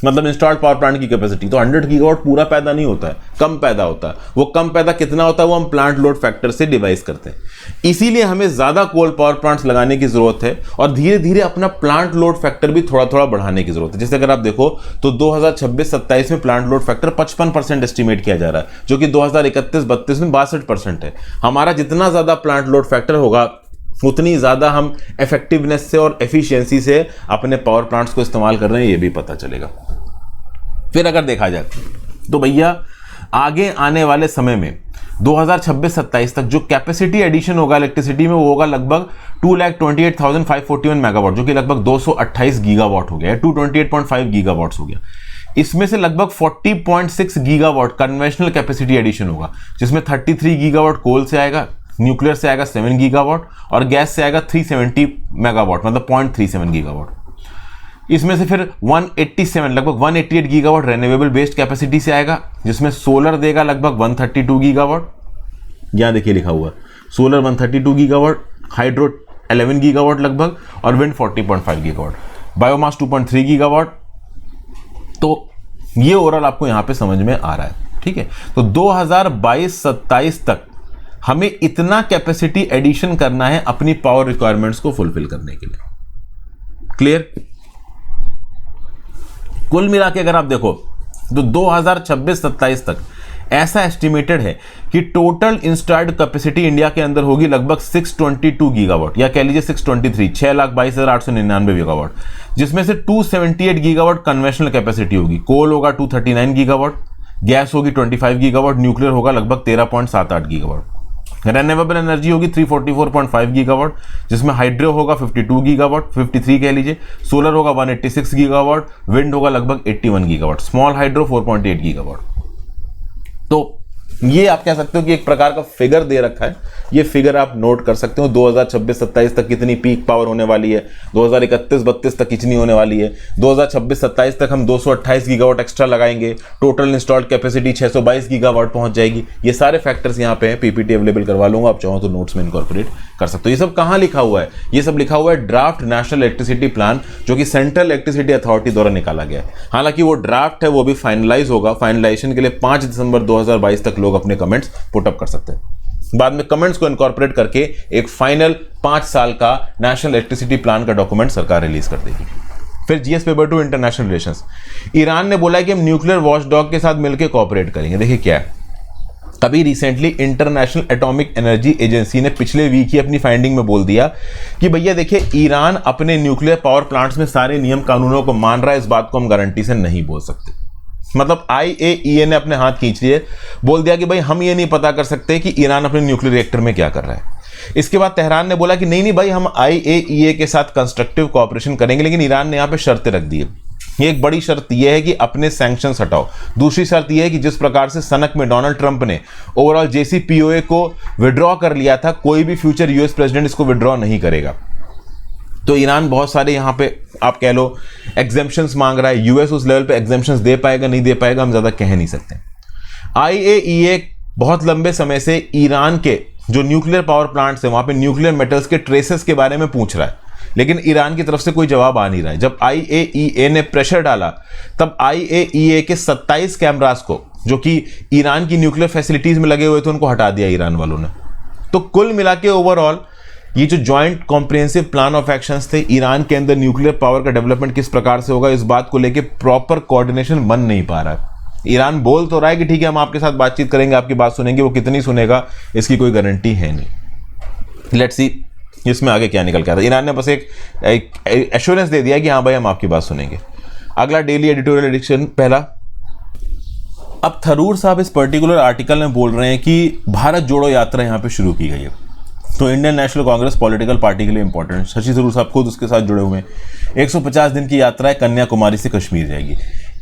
मतलब इंस्टॉल्ड पावर प्लांट की कैपेसिटी, तो 100 गीगावाट पूरा पैदा नहीं होता है, कम पैदा होता है। वो कम पैदा कितना होता है वो हम प्लांट लोड फैक्टर से डिवाइस करते हैं। इसीलिए हमें ज्यादा कोल पावर प्लांट्स लगाने की जरूरत है और धीरे धीरे अपना प्लांट लोड फैक्टर भी थोड़ा थोड़ा बढ़ाने की जरूरत है। जैसे अगर आप देखो तो 2026-27 में प्लांट लोड फैक्टर 55% एस्टिमेट किया जा रहा है, जो कि 2031-32 में 62% है। हमारा जितना ज्यादा प्लांट लोड फैक्टर होगा उतनी ज्यादा हम इफेक्टिवनेस से और एफिशिएंसी से अपने पावर प्लांट्स को इस्तेमाल कर रहे हैं, ये भी पता चलेगा। फिर अगर देखा जाए तो भैया आगे आने वाले समय में 2026-27 तक जो कैपेसिटी एडिशन होगा इलेक्ट्रिसिटी में वो होगा लगभग 2,28,541 मेगावाट, जो कि लगभग 228 गीगावाट हो गया है, 228.5 गीगावाट्स हो गया। इसमें से लगभग 40.6 गीगावाट कन्वेंशनल कैपेसिटी एडिशन होगा, जिसमें 33 गीगावाट कोल से आएगा, न्यूक्लियर से आएगा 7 गीगावाट और गैस से आएगा 370 मेगावाट, मतलब 0.37 गीगावाट। इसमें से फिर 187 लगभग 188 गीगावाट रेन्यूएबल बेस्ड कैपेसिटी से आएगा, जिसमें सोलर देगा लगभग 132 गीगावाट, यहां देखिए लिखा हुआ सोलर 132 गीगावाट, हाइड्रो 11 गीगावाट लगभग, और विंड 40.5 गीगावाट, बायोमास 2.3 गीगावाट। तो ये ओवरऑल आपको यहां पे समझ में आ रहा है, ठीक है। तो 2022-27 तक हमें इतना कैपेसिटी एडिशन करना है अपनी पावर रिक्वायरमेंट्स को फुलफिल करने के लिए। क्लियर? कुल मिला के अगर आप देखो तो 2026-27 तक ऐसा एस्टिमेटेड है कि टोटल इंस्टॉल्ड कैपेसिटी इंडिया के अंदर होगी लगभग 622 गीगावाट, या कह लीजिए 623, 6,22,899 गीगावाट, जिसमें से 278 गीगावाट कन्वेंशनल कैपेसिटी होगी, कोल होगा 239 गीगावाट, गैस होगी 25 गीगावाट, न्यूक्लियर होगा लगभग 13.78 गीगावाट, रेन्यूएबल एनर्जी होगी 344.5 गीगावाट, जिसमें हाइड्रो होगा 52 गीगावाट, 53 कह लीजिए, सोलर होगा 186 गीगावाट, विंड होगा लगभग 81 गीगावाट, स्मॉल हाइड्रो 4.8 गीगावाट। तो ये आप कह सकते हो कि एक प्रकार का फिगर दे रखा है, ये फिगर आप नोट कर सकते हो। 2026-27 तक कितनी पीक पावर होने वाली है, 2031-32 तक कितनी होने वाली है, 2026-27 तक हम 228 गीगावाट एक्स्ट्रा लगाएंगे, टोटल इंस्टॉल्ड कैपेसिटी 622 गीगावाट पहुंच जाएगी। ये सारे फैक्टर्स यहाँ पे हैं, पीपीटी अवेलेबल करवा लूंगा, आप चाहो तो नोट्स में इनकॉर्पोरेट कर सकते हो। ये सब कहाँ लिखा हुआ है? ये सब लिखा हुआ है ड्राफ्ट नेशनल इलेक्ट्रिसिटी प्लान, जो कि सेंट्रल इलेक्ट्रिसिटी अथॉरिटी द्वारा निकाला गया है। हालांकि वो ड्राफ्ट है, वो भी फाइनलाइज होगा। फाइनलाइजेशन के लिए 5 दिसंबर 2022 तक लोग अपने कमेंट्स पुटअप कर सकते हैं। बाद में कमेंट्स को इनकॉर्पोरेट करके एक फाइनल 5 साल का नेशनल इलेक्ट्रिसिटी प्लान का डॉक्यूमेंट सरकार रिलीज कर देगी। फिर GS paper 2 international relations. Iran ने बोला है कि हम न्यूक्लियर वॉचडॉग के साथ मिलकर कोऑपरेट करेंगे। देखिए क्या है, अभी recently international atomic energy agency ने पिछले वीक ही अपनी फाइंडिंग में बोल दिया कि भैया देखिए, ईरान अपने न्यूक्लियर पावर प्लांट्स में सारे नियम कानूनों को मान रहा है, इस बात को हम गारंटी से नहीं बोल सकते। मतलब IAEA ने अपने हाथ खींच लिए, बोल दिया कि भाई हम ये नहीं पता कर सकते कि ईरान अपने न्यूक्लियर रिएक्टर में क्या कर रहा है। इसके बाद तेहरान ने बोला कि नहीं भाई, हम IAEA के साथ कंस्ट्रक्टिव कोऑपरेशन करेंगे, लेकिन ईरान ने यहाँ पे शर्तें रख दी है। एक बड़ी शर्त यह है कि अपने सैंक्शंस हटाओ। दूसरी शर्त यह है कि जिस प्रकार से सनक में डोनाल्ड ट्रंप ने ओवरऑल JCPOA को विड्रॉ कर लिया था, कोई भी फ्यूचर US प्रेसिडेंट इसको विड्रॉ नहीं करेगा। तो ईरान बहुत सारे यहाँ पे आप कह लो एग्जेम्पशंस मांग रहा है। US उस लेवल पे एग्जेम्पशंस दे पाएगा नहीं दे पाएगा हम ज्यादा कह नहीं सकते। IAEA बहुत लंबे समय से ईरान के जो न्यूक्लियर पावर प्लांट्स है वहां पे न्यूक्लियर मेटल्स के ट्रेसेस के बारे में पूछ रहा है, लेकिन ईरान की तरफ से कोई जवाब आ नहीं रहा है। जब IAEA ने प्रेशर डाला तब IAEA के 27 कैमरास को, जो कि ईरान की न्यूक्लियर फैसिलिटीज में लगे हुए थे, उनको हटा दिया ईरान वालों ने। तो कुल मिला के ओवरऑल ये जो joint comprehensive plan of actions थे, ईरान के अंदर न्यूक्लियर पावर का डेवलपमेंट किस प्रकार से होगा, इस बात को लेके प्रॉपर कोऑर्डिनेशन बन नहीं पा रहा है। ईरान बोल तो रहा है कि ठीक है हम आपके साथ बातचीत करेंगे, आपकी बात सुनेंगे, वो कितनी सुनेगा इसकी कोई गारंटी है नहीं। लेट्स सी इसमें आगे क्या निकल के आता है। ईरान ने बस एक एश्योरेंस दे दिया कि हाँ भाई हम आपकी बात सुनेंगे। अगला डेली एडिटोरियल एडिशन पहला। अब थरूर साहब इस पर्टिकुलर आर्टिकल में बोल रहे हैं कि भारत जोड़ो यात्रा यहाँ पे शुरू की गई है, तो Indian national Congress political party के लिए इंपॉर्टेंट। शशि थरूर साहब खुद उसके साथ जुड़े हुए हैं। 150 दिन की यात्रा है, कन्याकुमारी से कश्मीर जाएगी,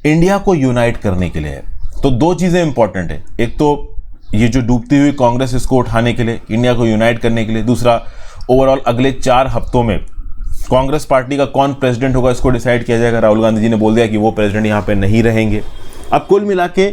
इंडिया को यूनाइट करने के लिए है। तो 2 चीजें इंपॉर्टेंट है, एक तो ये जो डूबती हुई कांग्रेस इसको उठाने के लिए, इंडिया को यूनाइट करने के लिए, दूसरा ओवरऑल अगले 4 हफ्तों में कांग्रेस पार्टी का कौन प्रेसिडेंट होगा इसको डिसाइड किया जाएगा। राहुल गांधी जी ने बोल दिया कि वो प्रेसिडेंट यहाँ पे नहीं रहेंगे। अब कुल मिला के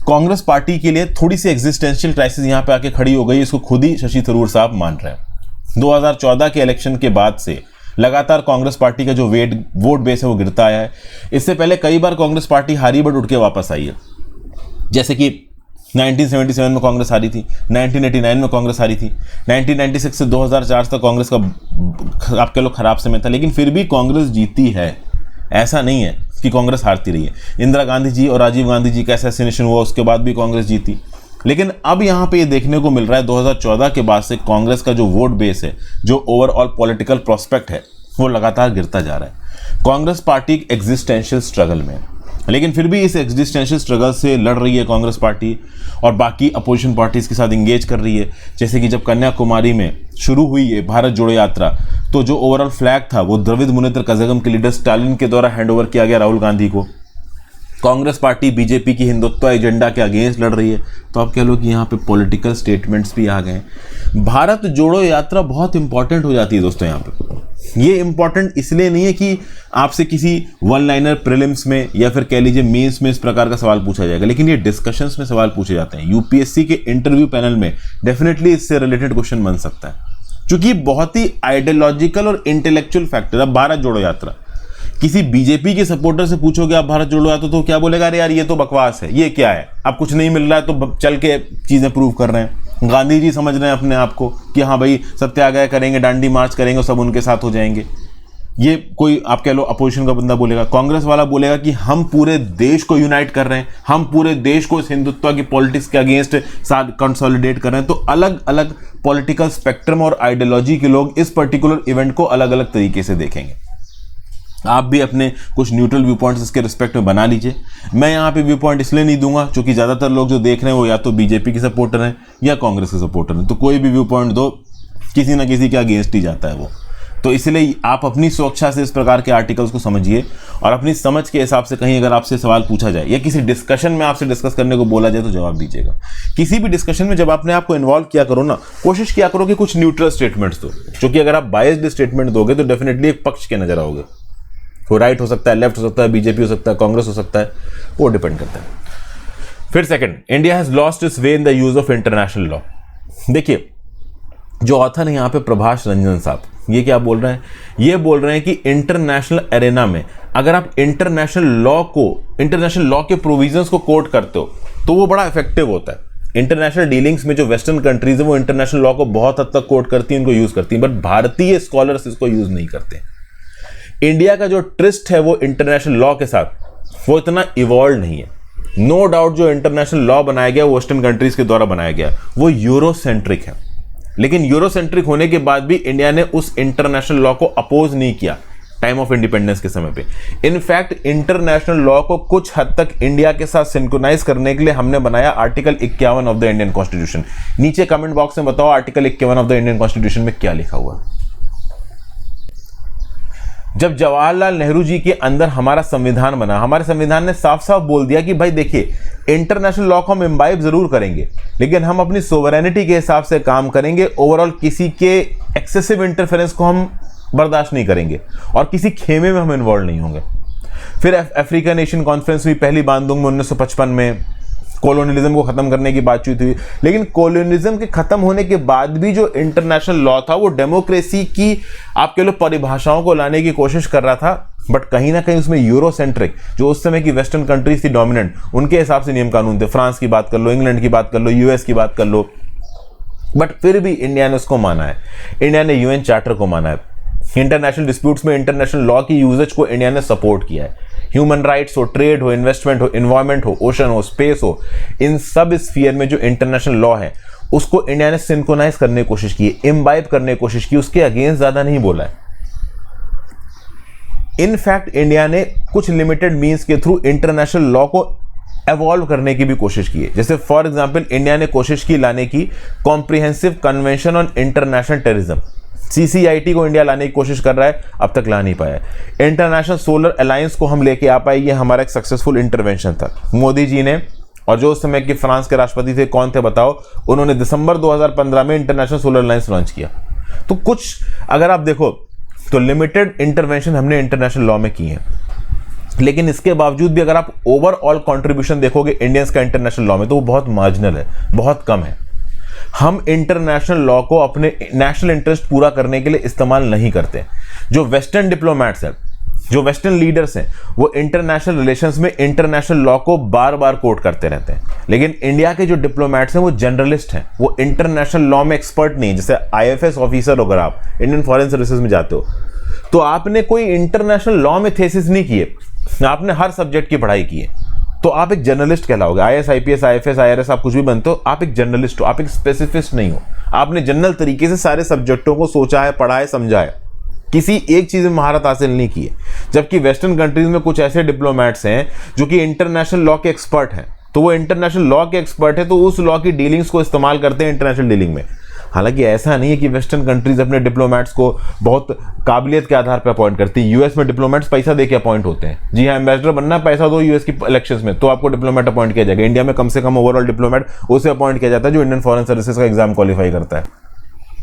कांग्रेस पार्टी के लिए थोड़ी सी एग्जिस्टेंशियल क्राइसिस यहाँ पे आके खड़ी हो गई, इसको खुद ही शशि थरूर साहब मान रहे हैं। 2014 के इलेक्शन के बाद से लगातार कांग्रेस पार्टी का जो वोट बेस है वो गिरता आया है। इससे पहले कई बार कांग्रेस पार्टी हारी बट उठ के वापस आई है, जैसे कि 1977 में कांग्रेस हारी थी, 1989 में कांग्रेस हारी थी, 1996 से 2004 तक कांग्रेस का आपके लोग खराब समय था, लेकिन फिर भी कांग्रेस जीती है। ऐसा नहीं है कि कांग्रेस हारती रही है। इंदिरा गांधी जी और राजीव गांधी जी का असैसिनेशन हुआ, उसके बाद भी कांग्रेस जीती। लेकिन अब यहाँ पे ये देखने को मिल रहा है 2014 के बाद से कांग्रेस का जो वोट बेस है, जो ओवरऑल पॉलिटिकल प्रोस्पेक्ट है, वो लगातार गिरता जा रहा है। कांग्रेस पार्टी एग्जिस्टेंशियल स्ट्रगल में, लेकिन फिर भी इस एग्जिस्टेंशियल स्ट्रगल से लड़ रही है कांग्रेस पार्टी और बाकी अपोजिशन पार्टीज के साथ इंगेज कर रही है। जैसे कि जब कन्याकुमारी में शुरू हुई है भारत जोड़ो यात्रा, तो जो ओवरऑल फ्लैग था वो द्रविड़ मुनेत्र कज़ागम के लीडर स्टालिन के द्वारा हैंडओवर किया गया राहुल गांधी को। कांग्रेस पार्टी बीजेपी की हिंदुत्व एजेंडा के अगेंस्ट लड़ रही है। तो आप कह लो कि यहाँ पे पॉलिटिकल स्टेटमेंट्स भी आ गए। भारत जोड़ो यात्रा बहुत इंपॉर्टेंट हो जाती है दोस्तों। यहाँ पे ये इंपॉर्टेंट इसलिए नहीं है कि आपसे किसी वन लाइनर प्रीलिम्स में या फिर कह लीजिए मेंस में इस प्रकार का सवाल पूछा जाएगा, लेकिन ये डिस्कशंस में सवाल पूछे जाते हैं। यूपीएससी के इंटरव्यू पैनल में डेफिनेटली इससे रिलेटेड क्वेश्चन बन सकता है, क्योंकि बहुत ही आइडियोलॉजिकल और इंटेलेक्चुअल फैक्टर। अब भारत जोड़ो यात्रा किसी बीजेपी के सपोर्टर से पूछोगे आप भारत जोड़ो यात्रा, तो क्या बोलेगा, अरे यार ये तो बकवास है, ये क्या है, अब कुछ नहीं मिल रहा है तो चल के चीजें प्रूव कर रहे हैं। गांधी जी समझ रहे हैं अपने आप को कि हाँ भाई सत्याग्रह करेंगे, डांडी मार्च करेंगे और सब उनके साथ हो जाएंगे। ये कोई आप कह लो अपोजिशन का बंदा बोलेगा। कांग्रेस वाला बोलेगा कि हम पूरे देश को यूनाइट कर रहे हैं, हम पूरे देश को इस हिंदुत्व की पॉलिटिक्स के अगेंस्ट साथ कंसोलिडेट कर रहे हैं। तो अलग अलग पॉलिटिकल स्पेक्ट्रम और आइडियोलॉजी के लोग इस पर्टिकुलर इवेंट को अलग अलग तरीके से देखेंगे। आप भी अपने कुछ न्यूट्रल व्यू पॉइंट्स इसके रिस्पेक्ट में बना लीजिए। मैं यहाँ पे व्यू पॉइंट इसलिए नहीं दूंगा क्योंकि ज़्यादातर लोग जो देख रहे हैं वो या तो बीजेपी के सपोर्टर हैं या कांग्रेस के सपोर्टर हैं। तो कोई भी व्यू पॉइंट दो, किसी ना किसी के अगेंस्ट ही जाता है वो। तो इसलिए आप अपनी स्वेच्छा से इस प्रकार के आर्टिकल्स को समझिए और अपनी समझ के हिसाब से कहीं अगर आपसे सवाल पूछा जाए या किसी डिस्कशन में आपसे डिस्कस करने को बोला जाए तो जवाब दीजिएगा। किसी भी डिस्कशन में जब आपने आपको इन्वॉल्व किया करो ना, कोशिश किया करो कि कुछ न्यूट्रल स्टेटमेंट्स दो, क्योंकि अगर आप बायस्ड स्टेटमेंट दोगे तो डेफिनेटली एक पक्ष के नजर आओगे। वो राइट हो सकता है, लेफ्ट हो सकता है, बीजेपी हो सकता है, कांग्रेस हो सकता है, वो डिपेंड करता है। फिर second, India has lost its way in the use of international law. देखिए जो ऑथर है यहाँ पे प्रभाष रंजन साहब, ये क्या बोल रहे हैं, ये बोल रहे हैं कि इंटरनेशनल एरेना में अगर आप इंटरनेशनल लॉ के प्रोविजंस को कोट करते हो तो वो बड़ा इफेक्टिव होता है। इंटरनेशनल डीलिंग्स में जो वेस्टर्न कंट्रीज है वो इंटरनेशनल लॉ को बहुत हद तक कोट करती हैं, इनको यूज करती हैं, बट भारतीय स्कॉलर्स इसको यूज नहीं करते। इंडिया का जो ट्रिस्ट है वो इंटरनेशनल लॉ के साथ वो इतना इवॉल्व नहीं है। नो डाउट जो इंटरनेशनल लॉ बनाया गया वेस्टर्न कंट्रीज के द्वारा बनाया गया वो यूरोसेंट्रिक है, लेकिन यूरोसेंट्रिक होने के बाद भी इंडिया ने उस इंटरनेशनल लॉ को अपोज नहीं किया टाइम ऑफ इंडिपेंडेंस के समय पे। इनफैक्ट इंटरनेशनल लॉ को कुछ हद तक इंडिया के साथ सिंक्रोनाइज करने के लिए हमने बनाया article 51 of the Indian constitution. नीचे कमेंट बॉक्स में बताओ article 51 of the Indian constitution में क्या लिखा हुआ। जब जवाहरलाल नेहरू जी के अंदर हमारा संविधान बना, हमारे संविधान ने साफ साफ बोल दिया कि भाई देखिए इंटरनेशनल लॉ को हम इम्बाइब जरूर करेंगे, लेकिन हम अपनी सोवरेनिटी के हिसाब से काम करेंगे। ओवरऑल किसी के एक्सेसिव इंटरफेरेंस को हम बर्दाश्त नहीं करेंगे और किसी खेमे में हम इन्वॉल्व नहीं होंगे। फिर अफ्रीकन नेशन कॉन्फ्रेंस हुई पहली बांदुंग में 1955 में, कॉलोनियलिज्म को खत्म करने की बातचीत हुई, लेकिन कॉलोनियलिज्म के खत्म होने के बाद भी जो इंटरनेशनल लॉ था वो डेमोक्रेसी की आप कह लो परिभाषाओं को लाने की कोशिश कर रहा था, बट कहीं ना कहीं उसमें यूरोसेंट्रिक जो उस समय की वेस्टर्न कंट्रीज थी डोमिनेंट, उनके हिसाब से नियम कानून थे। फ्रांस की बात कर लो, इंग्लैंड की बात कर लो, यूएस की बात कर लो, बट फिर भी इंडिया ने उसको माना है। इंडिया ने यूएन चार्टर को माना है। इंटरनेशनल डिस्प्यूट्स में इंटरनेशनल लॉ की यूजेज को इंडिया ने सपोर्ट किया है। ह्यूमन राइट्स हो, ट्रेड हो, इन्वेस्टमेंट हो, एनवायरमेंट हो, ओशन हो, स्पेस हो, इन सब स्फीयर में जो इंटरनेशनल लॉ है उसको इंडिया ने सिंक्रोनाइज करने की कोशिश की, इम्बाइब करने की कोशिश की, उसके अगेंस्ट ज्यादा नहीं बोला है। इनफैक्ट इंडिया ने कुछ लिमिटेड मीन्स के थ्रू इंटरनेशनल लॉ को एवॉल्व करने की भी कोशिश की है। जैसे फॉर एग्जांपल इंडिया ने कोशिश की लाने की comprehensive convention on international terrorism, CCIT को इंडिया लाने की कोशिश कर रहा है, अब तक ला नहीं पाया। इंटरनेशनल सोलर अलायंस को हम लेके आ पाए, ये हमारा एक सक्सेसफुल इंटरवेंशन था मोदी जी ने। और जो उस समय के फ्रांस के राष्ट्रपति थे, कौन थे बताओ, उन्होंने दिसंबर 2015 में इंटरनेशनल सोलर अलायंस लॉन्च किया। तो कुछ अगर आप देखो तो लिमिटेड इंटरवेंशन हमने इंटरनेशनल लॉ में की है, लेकिन इसके बावजूद भी अगर आप ओवरऑल कंट्रीब्यूशन देखोगे इंडियंस का इंटरनेशनल लॉ में तो वो बहुत मार्जिनल है, बहुत कम है। हम इंटरनेशनल लॉ को अपने नेशनल इंटरेस्ट पूरा करने के लिए इस्तेमाल नहीं करते। जो वेस्टर्न डिप्लोमैट्स हैं, जो वेस्टर्न लीडर्स हैं, वो इंटरनेशनल रिलेशंस में इंटरनेशनल लॉ को बार बार कोट करते रहते हैं, लेकिन इंडिया के जो डिप्लोमैट्स हैं वो जनरलिस्ट हैं, वो इंटरनेशनल लॉ में एक्सपर्ट नहीं है। जैसे IFS ऑफिसर अगर आप इंडियन फॉरेन सर्विसेज में जाते हो तो आपने कोई इंटरनेशनल लॉ में थेसिस नहीं किए, आपने हर सब्जेक्ट की पढ़ाई की है, तो आप एक journalist कहलाओगे। IAS, IPS, IFS, IRS आप कुछ भी बनते हो, आप एक जर्नलिस्ट हो, आप एक स्पेसिफिस्ट नहीं हो। आपने जनरल तरीके से सारे सब्जेक्टों को सोचा है, पढ़ा है, समझा है। किसी एक चीज में महारत हासिल नहीं की है, जबकि वेस्टर्न कंट्रीज में कुछ ऐसे डिप्लोमेट्स हैं जो कि इंटरनेशनल लॉ के एक्सपर्ट हैं। तो वो इंटरनेशनल लॉ के एक्सपर्ट है तो उस लॉ की डीलिंग्स को इस्तेमाल करते हैं इंटरनेशनल डीलिंग में। हालांकि ऐसा नहीं है कि वेस्टर्न कंट्रीज अपने डिप्लोमेट्स को बहुत काबिलियत के आधार पर अपॉइंट करती है। यूएस में डिप्लोमेट्स पैसा देके अपॉइंट होते हैं। जी हाँ, एम्बेसडर बनना, पैसा दो यूएस की इलेक्शंस में तो आपको डिप्लोमेट अपॉइंट किया जाएगा। इंडिया में कम से कम ओवरऑल डिप्लोमेट उसे अपॉइंट किया जाता है जो इंडियन फॉरेन सर्विसेज का एग्जाम क्वालिफाई करता है।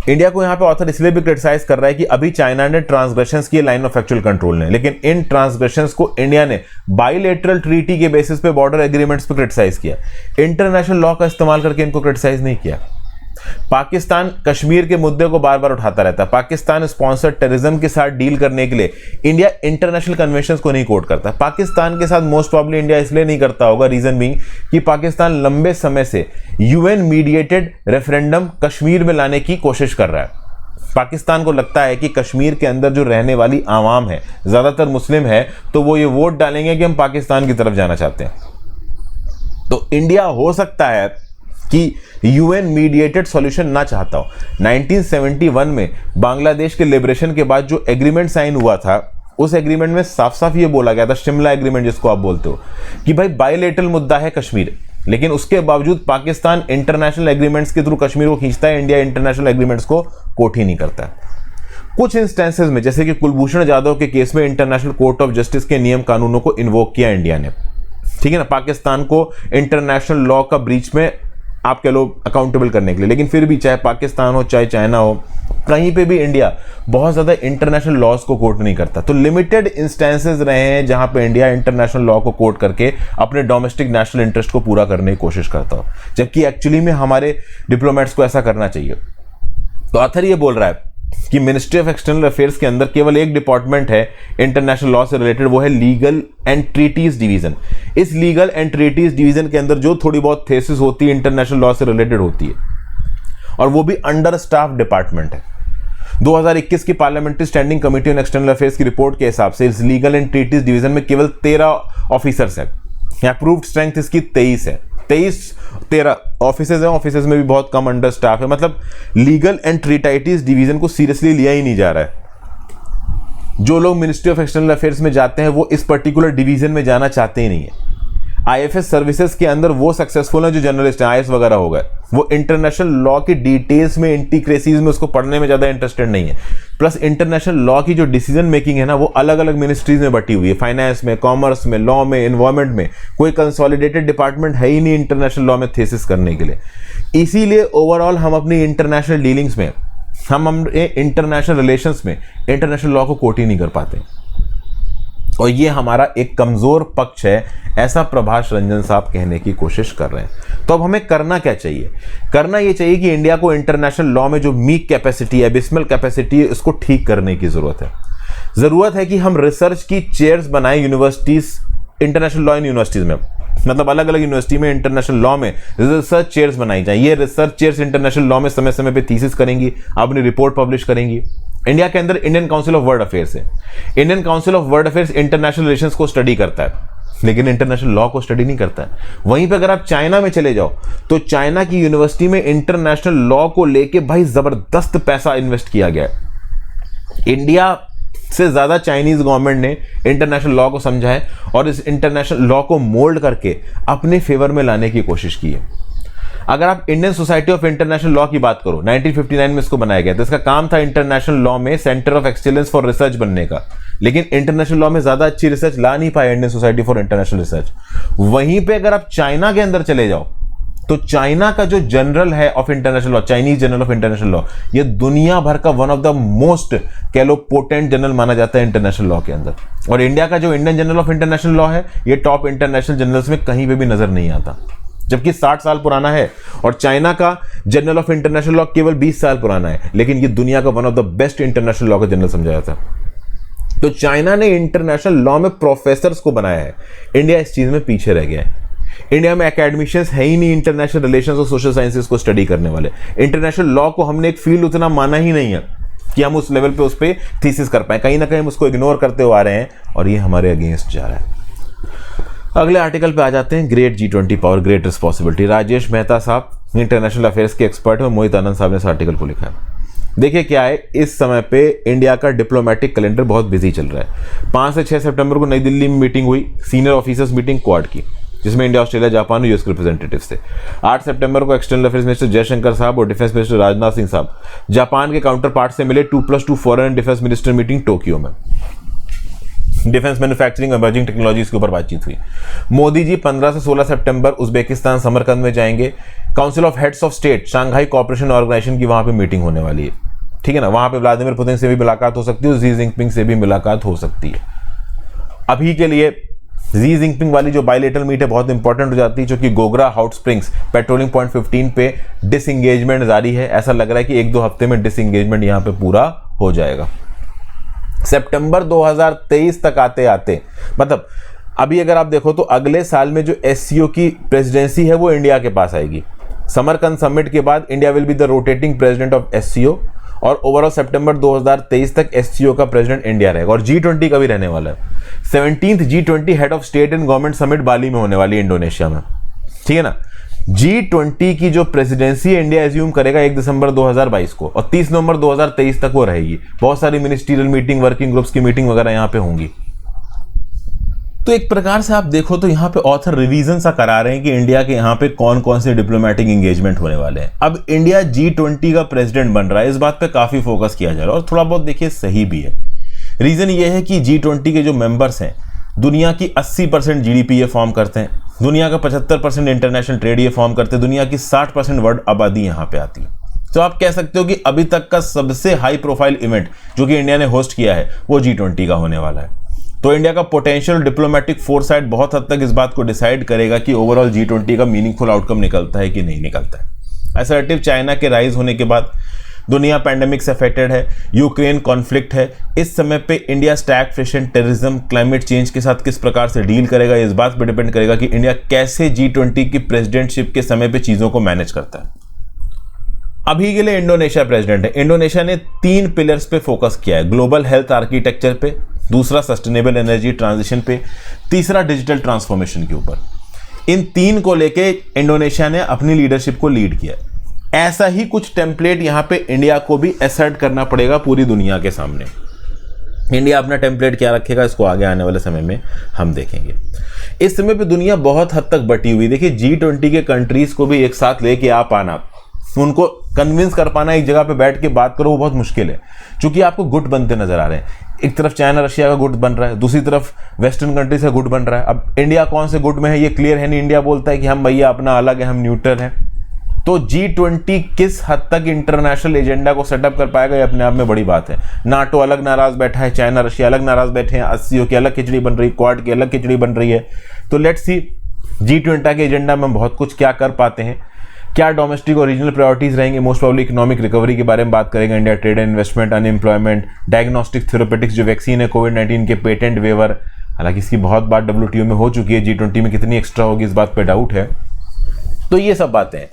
इंडिया को यहाँ पे ऑथर इसलिए भी क्रिटिसाइज कर रहा है कि अभी चाइना ने ट्रांसग्रेशंस किए लाइन ऑफ एक्चुअल कंट्रोल ने, लेकिन इन ट्रांसग्रेशंस को इंडिया ने बाइलेटरल ट्रीटी के बेसिस पे बॉर्डर एग्रीमेंट्स पे क्रिटिसाइज किया, इंटरनेशनल लॉ का इस्तेमाल करके इनको क्रिटिसाइज नहीं किया। पाकिस्तान कश्मीर के मुद्दे को बार बार उठाता रहता है। पाकिस्तान स्पॉन्सर्ड टेररिज्म के साथ डील करने के लिए इंडिया इंटरनेशनल कन्वेंशंस को नहीं कोट करता। पाकिस्तान के साथ मोस्ट प्रॉब्ली इंडिया इसलिए नहीं करता होगा, रीजन बीइंग कि पाकिस्तान लंबे समय से यूएन मीडिएटेड रेफरेंडम कश्मीर में लाने की कोशिश कर रहा है। पाकिस्तान को लगता है कि कश्मीर के अंदर जो रहने वाली आवाम है ज्यादातर मुस्लिम है, तो वो ये वोट डालेंगे कि हम पाकिस्तान की तरफ जाना चाहते हैं। तो इंडिया हो सकता है कि यूएन मीडिएटेड सॉल्यूशन ना चाहता हो। 1971 में बांग्लादेश के लिबरेशन के बाद जो एग्रीमेंट साइन हुआ था, उस एग्रीमेंट में साफ साफ ये बोला गया था, शिमला एग्रीमेंट जिसको आप बोलते हो, कि भाई बायलेटरल मुद्दा है कश्मीर, लेकिन उसके बावजूद पाकिस्तान इंटरनेशनल एग्रीमेंट्स के थ्रू कश्मीर को खींचता है, इंडिया इंटरनेशनल एग्रीमेंट्स को कोट ही नहीं करता है। कुछ इंस्टेंसेस में, जैसे कि कुलभूषण जाधव के केस में, इंटरनेशनल कोर्ट ऑफ जस्टिस के नियम कानूनों को इन्वोक किया इंडिया ने, ठीक है ना, पाकिस्तान को इंटरनेशनल लॉ का ब्रीच में आप कह लो अकाउंटेबल करने के लिए। लेकिन फिर भी चाहे पाकिस्तान हो चाहे चाइना हो, कहीं पे भी इंडिया बहुत ज्यादा इंटरनेशनल लॉज को कोट नहीं करता। तो लिमिटेड इंस्टेंसेस रहे हैं जहां पे इंडिया इंटरनेशनल लॉ को कोट करके अपने डोमेस्टिक नेशनल इंटरेस्ट को पूरा करने की कोशिश करता हो, जबकि एक्चुअली में हमारे डिप्लोमेट्स को ऐसा करना चाहिए। तो ऑथर ये बोल रहा है कि मिनिस्ट्री ऑफ एक्सटर्नल अफेयर्स के अंदर केवल एक डिपार्टमेंट है इंटरनेशनल लॉ से रिलेटेड, वो है लीगल एंड ट्रीटीज डिवीजन। इस लीगल एंड ट्रीटीज डिवीजन के अंदर जो थोड़ी बहुत थेसिस होती है इंटरनेशनल लॉ से रिलेटेड होती है, और वो भी अंडर स्टाफ डिपार्टमेंट है। 2021 की parliamentary standing committee on external affairs की रिपोर्ट के हिसाब से इस लीगल एंड ट्रीटीज डिवीजन में केवल 13 ऑफिसर्स हैं। अप्रूव्ड स्ट्रेंथ इसकी 23 है। 13 ऑफिसेज हैं, ऑफिसेज में भी बहुत कम अंडर स्टाफ है। मतलब लीगल एंड ट्रीटाइटिस डिवीजन को सीरियसली लिया ही नहीं जा रहा है। जो लोग मिनिस्ट्री ऑफ एक्सटर्नल अफेयर्स में जाते हैं वो इस पर्टिकुलर डिवीजन में जाना चाहते ही नहीं है। आईएफएस सर्विसेज के अंदर वो सक्सेसफुल है जो जर्नलिस्ट हैं, आईएएस वगैरह हो गए, वो इंटरनेशनल लॉ की डिटेल्स में, इंटीक्रेसीज में उसको पढ़ने में ज्यादा इंटरेस्टेड नहीं है। प्लस इंटरनेशनल लॉ की जो डिसीजन मेकिंग है ना, वो अलग अलग मिनिस्ट्रीज में बटी हुई है, फाइनेंस में, कॉमर्स में, लॉ में, एनवायरमेंट में। कोई कंसोलिडेटेड डिपार्टमेंट है ही नहीं इंटरनेशनल लॉ में थेसिस करने के लिए। इसीलिए ओवरऑल हम अपनी इंटरनेशनल डीलिंग्स में, हम इंटरनेशनल रिलेशंस में इंटरनेशनल लॉ को कोट ही नहीं कर पाते, और ये हमारा एक कमजोर पक्ष है, ऐसा प्रभाष रंजन साहब कहने की कोशिश कर रहे हैं। तो अब हमें करना क्या चाहिए? करना ये चाहिए कि इंडिया को इंटरनेशनल लॉ में जो वीक कैपेसिटी है, एबिस्मल कैपेसिटी है, इसको ठीक करने की जरूरत है। जरूरत है कि हम रिसर्च की चेयर्स बनाएं universities, international law in universities में, मतलब अलग अलग यूनिवर्सिटी में इंटरनेशनल लॉ में रिसर्च चेयर्स बनाई जाए। ये रिसर्च चेयर्स इंटरनेशनल लॉ में समय समय पे थीसिस करेंगी, अपनी रिपोर्ट पब्लिश करेंगी। इंडिया के अंदर Indian Council of World Affairs है। Indian Council of World Affairs international relations को स्टडी करता है, लेकिन इंटरनेशनल लॉ को स्टडी नहीं करता है। वहीं पे अगर आप चाइना में चले जाओ तो चाइना की यूनिवर्सिटी में इंटरनेशनल लॉ को लेके भाई जबरदस्त पैसा इन्वेस्ट किया गया है। इंडिया से ज्यादा चाइनीज गवर्नमेंट ने इंटरनेशनल लॉ को समझा है और इस इंटरनेशनल लॉ को मोल्ड करके अपने फेवर में लाने की कोशिश की है। अगर आप Indian society of international law की बात करो, 1959 में इसको बनाया गया था। इसका काम था इंटरनेशनल लॉ में centre of excellence for research बनने का, लेकिन इंटरनेशनल लॉ में ज्यादा अच्छी रिसर्च ला नहीं पाया Indian society for international research. वहीं पे अगर आप चाइना के अंदर चले जाओ तो चाइना का जो जनरल है of international law, Chinese general of international law, ये दुनिया भर का वन ऑफ द मोस्ट कह लो पोटेंट जनरल माना जाता है इंटरनेशनल लॉ के अंदर। और इंडिया का जो Indian general of international law है, ये टॉप इंटरनेशनल जनरल्स में कहीं पे भी नजर नहीं आता, जबकि 60 साल पुराना है। और चाइना का जनरल ऑफ इंटरनेशनल लॉ केवल 20 साल पुराना है, लेकिन ये दुनिया का one of the best international law का जनरल समझा जाता है। तो चाइना ने इंटरनेशनल लॉ में प्रोफेसर्स को बनाया है, इंडिया इस चीज में पीछे रह गया है। इंडिया में एकेडमिशियंस है ही नहीं इंटरनेशनल रिलेशंस और सोशल साइंसेस को स्टडी करने वाले। इंटरनेशनल लॉ को हमने एक फील्ड उतना माना ही नहीं है कि हम उस लेवल पे उस पर थीसिस कर पाए। कहीं ना कहीं हम उसको इग्नोर करते हुए आ रहे हैं और ये हमारे अगेंस्ट जा रहा है। अगले आर्टिकल पे आ जाते हैं, great G20 power, great responsibility. Rajesh Mehta साहब इंटरनेशनल अफेयर्स के एक्सपर्ट हैं, मोहित आनंद साहब ने इस आर्टिकल को लिखा है। देखिए क्या है, इस समय पे इंडिया का डिप्लोमेटिक कैलेंडर बहुत बिजी चल रहा है। 5 से 6 सितंबर को नई दिल्ली में मीटिंग हुई, सीनियर ऑफिसर्स मीटिंग क्वाड की, जिसमें इंडिया, ऑस्ट्रेलिया, जापान और यूएस के रिप्रेजेंटेटिव्स थे। 8 सितंबर को एक्सटर्नल अफेयर्स मिनिस्टर जयशंकर साहब और डिफेंस मिनिस्टर राजनाथ सिंह साहब जापान के काउंटर पार्ट से मिले। 2+2 foreign and defence minister meeting Tokyo में, डिफेंस मैन्युफैक्चरिंग, इमर्जिंग टेक्नोलॉजीज के ऊपर बातचीत हुई। मोदी जी 15 से 16 सितंबर उज्बेकिस्तान समरकंद में जाएंगे। Council of heads of state, Shanghai cooperation organisation की वहां पे मीटिंग होने वाली है, ठीक है ना। वहां पे व्लादिमीर पुतिन से भी मुलाकात हो सकती है, शी जिनपिंग से भी मुलाकात हो सकती है। अभी के लिए शी जिनपिंग वाली जो बायलेटरल मीट है बहुत इंपॉर्टेंट हो जाती है, क्योंकि Gogra hot springs patrolling point 15 पे डिसएंगेजमेंट जारी है। ऐसा लग रहा है कि 1-2 हफ्ते में डिसएंगेजमेंट यहां पे पूरा हो जाएगा। सितंबर 2023 तक आते आते, मतलब अभी अगर आप देखो तो अगले साल में जो एससीओ की प्रेसिडेंसी है वो इंडिया के पास आएगी। समरकंद समिट के बाद India will be the rotating president of SCO, और ओवरऑल सितंबर 2023 तक एससीओ का प्रेसिडेंट इंडिया रहेगा। और G20 का भी रहने वाला है। 17th G20 head of state and government summit Bali में होने वाली है, इंडोनेशिया में, ठीक है ना। G20 की जो प्रेसिडेंसी इंडिया एज्यूम करेगा 1 दिसंबर 2022 को, और 30 नवंबर 2023 तक वो रहेगी। बहुत सारी मिनिस्ट्रियल मीटिंग, वर्किंग ग्रुप्स की मीटिंग वगैरह यहाँ पे होंगी। तो एक प्रकार से आप देखो तो यहाँ पे ऑथर रिवीजन सा करा रहे हैं कि इंडिया के यहाँ पे कौन कौन से डिप्लोमेटिक एंगेजमेंट होने वाले हैं। अब इंडिया G20 का प्रेसिडेंट बन रहा है, इस बात पे काफी फोकस किया जा रहा है, और थोड़ा बहुत देखिए सही भी है। रीजन ये है कि G20 के जो मेंबर्स हैं, दुनिया की 80% जीडीपी ये फॉर्म करते हैं, दुनिया का 75% इंटरनेशनल ट्रेड ये फॉर्म करते हैं, दुनिया की 60% वर्ल्ड आबादी यहाँ पे आती है। तो आप कह सकते हो कि अभी तक का सबसे हाई प्रोफाइल इवेंट जो कि इंडिया ने होस्ट किया है वो G20 का होने वाला है। तो इंडिया का पोटेंशियल डिप्लोमेटिक फोरसाइट बहुत हद तक इस बात को डिसाइड करेगा कि ओवरऑल G20 का मीनिंगफुल आउटकम निकलता है कि नहीं निकलता है। असर्टिव चाइना के राइज होने के बाद दुनिया पैंडेमिक से अफेक्टेड है, यूक्रेन कॉन्फ्लिक्ट है। इस समय पे India stagflation, terrorism, climate change के साथ किस प्रकार से डील करेगा, इस बात पर डिपेंड करेगा कि इंडिया कैसे G20 की प्रेसिडेंटशिप के समय पे चीजों को मैनेज करता है। अभी के लिए इंडोनेशिया प्रेसिडेंट है। इंडोनेशिया ने 3 पिलर्स पे फोकस किया है, ग्लोबल हेल्थ आर्किटेक्चर पे, दूसरा सस्टेनेबल एनर्जी ट्रांजिशन पे, तीसरा डिजिटल ट्रांसफॉर्मेशन के ऊपर। इन 3 को लेके इंडोनेशिया ने अपनी लीडरशिप को लीड किया। ऐसा ही कुछ टेम्पलेट यहां पे इंडिया को भी असर्ट करना पड़ेगा पूरी दुनिया के सामने। इंडिया अपना टेम्पलेट क्या रखेगा, इसको आगे आने वाले समय में हम देखेंगे। इस समय पे दुनिया बहुत हद तक बटी हुई। देखिए G20 के कंट्रीज को भी एक साथ लेके आ पाना, उनको कन्विंस कर पाना, एक जगह पे बैठ के बात करो, वो बहुत मुश्किल है, क्योंकि आपको गुट बनते नजर आ रहे हैं। एक तरफ चाइना रशिया का गुट बन रहा है, दूसरी तरफ वेस्टर्न कंट्रीज का गुट बन रहा है। अब इंडिया कौन से गुट में है ये क्लियर है नहीं। इंडिया बोलता है कि हम भैया अपना अलग है, हम न्यूट्रल है। तो G20 किस हद तक इंटरनेशनल एजेंडा को सेटअप कर पाएगा ये अपने आप में बड़ी बात है। नाटो अलग नाराज बैठा है, चाइना रशिया अलग नाराज बैठे हैं, एससीओ की अलग खिचड़ी बन रही है, क्वाड की अलग खिचड़ी बन रही है। तो लेट्स सी G20 के एजेंडा में बहुत कुछ क्या कर पाते हैं, क्या डोमेस्टिक और रीजनल प्रायोरिटीज रहेंगे। मोस्ट प्रोबेबली इकोनॉमिक रिकवरी के बारे में बात करेंगे, India trade and investment, unemployment, diagnostic therapeutics जो वैक्सीन है, कोविड-19 के पेटेंट वेवर, हालांकि इसकी बहुत बात WTO में हो चुकी है, G20 में कितनी एक्स्ट्रा होगी इस बात पे डाउट है। तो ये सब बातें हैं।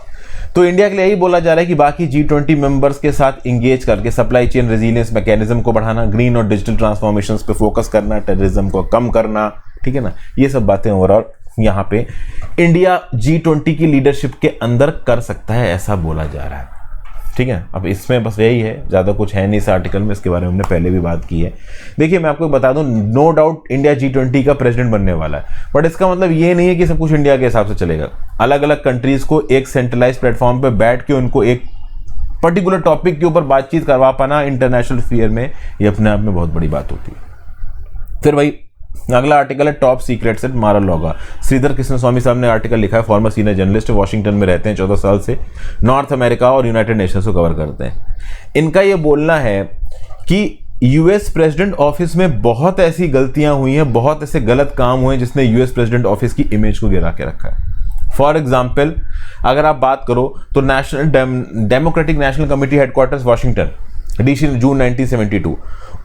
तो इंडिया के लिए यही बोला जा रहा है कि बाकी G20 मेंबर्स के साथ इंगेज करके सप्लाई चेन रेजिलियंस मैकेनिज्म को बढ़ाना, ग्रीन और डिजिटल ट्रांसफॉर्मेशंस पे फोकस करना, टेररिज्म को कम करना, ठीक है ना। ये सब बातें ओवरऑल यहाँ पे इंडिया G20 की लीडरशिप के अंदर कर सकता है, ऐसा बोला जा रहा है, ठीक है। अब इसमें बस यही है, ज़्यादा कुछ है नहीं इस आर्टिकल में, इसके बारे में हमने पहले भी बात की है। देखिए मैं आपको बता दूं, नो डाउट इंडिया G20 का प्रेसिडेंट बनने वाला है, बट इसका मतलब ये नहीं है कि सब कुछ इंडिया के हिसाब से चलेगा। अलग अलग कंट्रीज को एक सेंट्रलाइज प्लेटफॉर्म पे बैठ के उनको एक पर्टिकुलर टॉपिक के ऊपर बातचीत करवा पाना इंटरनेशनल स्फीयर में, ये अपने आप में बहुत बड़ी बात होती है। फिर भाई अगला आर्टिकल है top secrets at Mar a Lago. Sridhar Krishnaswamy साहब ने आर्टिकल लिखा है, फॉर्मर सीनियर जर्नलिस्ट, वॉशिंगटन में रहते हैं 14 साल से, नॉर्थ अमेरिका और यूनाइटेड नेशंस को कवर करते हैं। इनका ये बोलना है कि यूएस प्रेसिडेंट ऑफिस में बहुत ऐसी गलतियां हुई हैं, बहुत ऐसे गलत काम हुए जिसने यूएस प्रेसिडेंट ऑफिस की इमेज को गिरा के रखा है। फॉर एग्जाम्पल अगर आप बात करो तो national democratic national committee headquarters Washington, DC, जून 1972,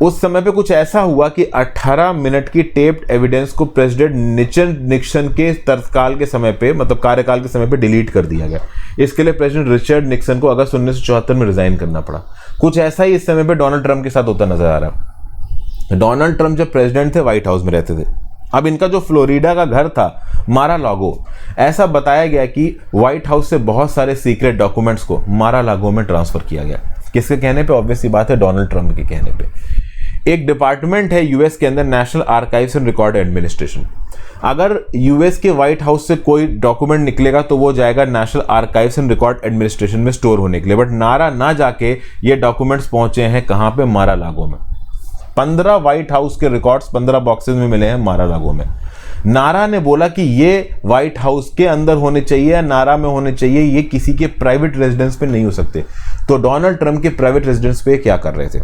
उस समय पे कुछ ऐसा हुआ कि 18 मिनट की टेप्ड एविडेंस को प्रेसिडेंट रिचर्ड निक्सन के तत्काल के समय पे, मतलब कार्यकाल के समय पे डिलीट कर दिया गया। इसके लिए प्रेसिडेंट रिचर्ड निक्सन को अगस्त 1974 में रिजाइन करना पड़ा। कुछ ऐसा ही इस समय पे डोनाल्ड ट्रंप के साथ होता नजर आ रहा है। डोनाल्ड ट्रंप जब प्रेसिडेंट थे व्हाइट हाउस में रहते थे। अब इनका जो फ्लोरिडा का घर था मारा-लागो, ऐसा बताया गया कि व्हाइट हाउस से बहुत सारे सीक्रेट डॉक्यूमेंट्स को मारा-लागो में ट्रांसफर किया गया। किसके कहने पे? ऑब्वियस सी बात है, डोनाल्ड ट्रंप के कहने पे। एक डिपार्टमेंट है यूएस के अंदर, national archives and record administration. अगर यूएस के व्हाइट हाउस से कोई डॉक्यूमेंट निकलेगा तो वो जाएगा national archives and record administration में स्टोर होने के लिए। बट नारा ना जाके ये डॉक्यूमेंट्स पहुंचे हैं कहां पे? मारा-लागो में। 15 व्हाइट हाउस के रिकॉर्ड्स 15 बॉक्सेस में मिले हैं मारा-लागो में। नारा ने बोला कि ये व्हाइट हाउस के अंदर होने चाहिए या नारा में होने चाहिए, ये किसी के प्राइवेट रेजिडेंस पे नहीं हो सकते। तो डोनाल्ड ट्रंप के प्राइवेट रेजिडेंस पे क्या कर रहे थे?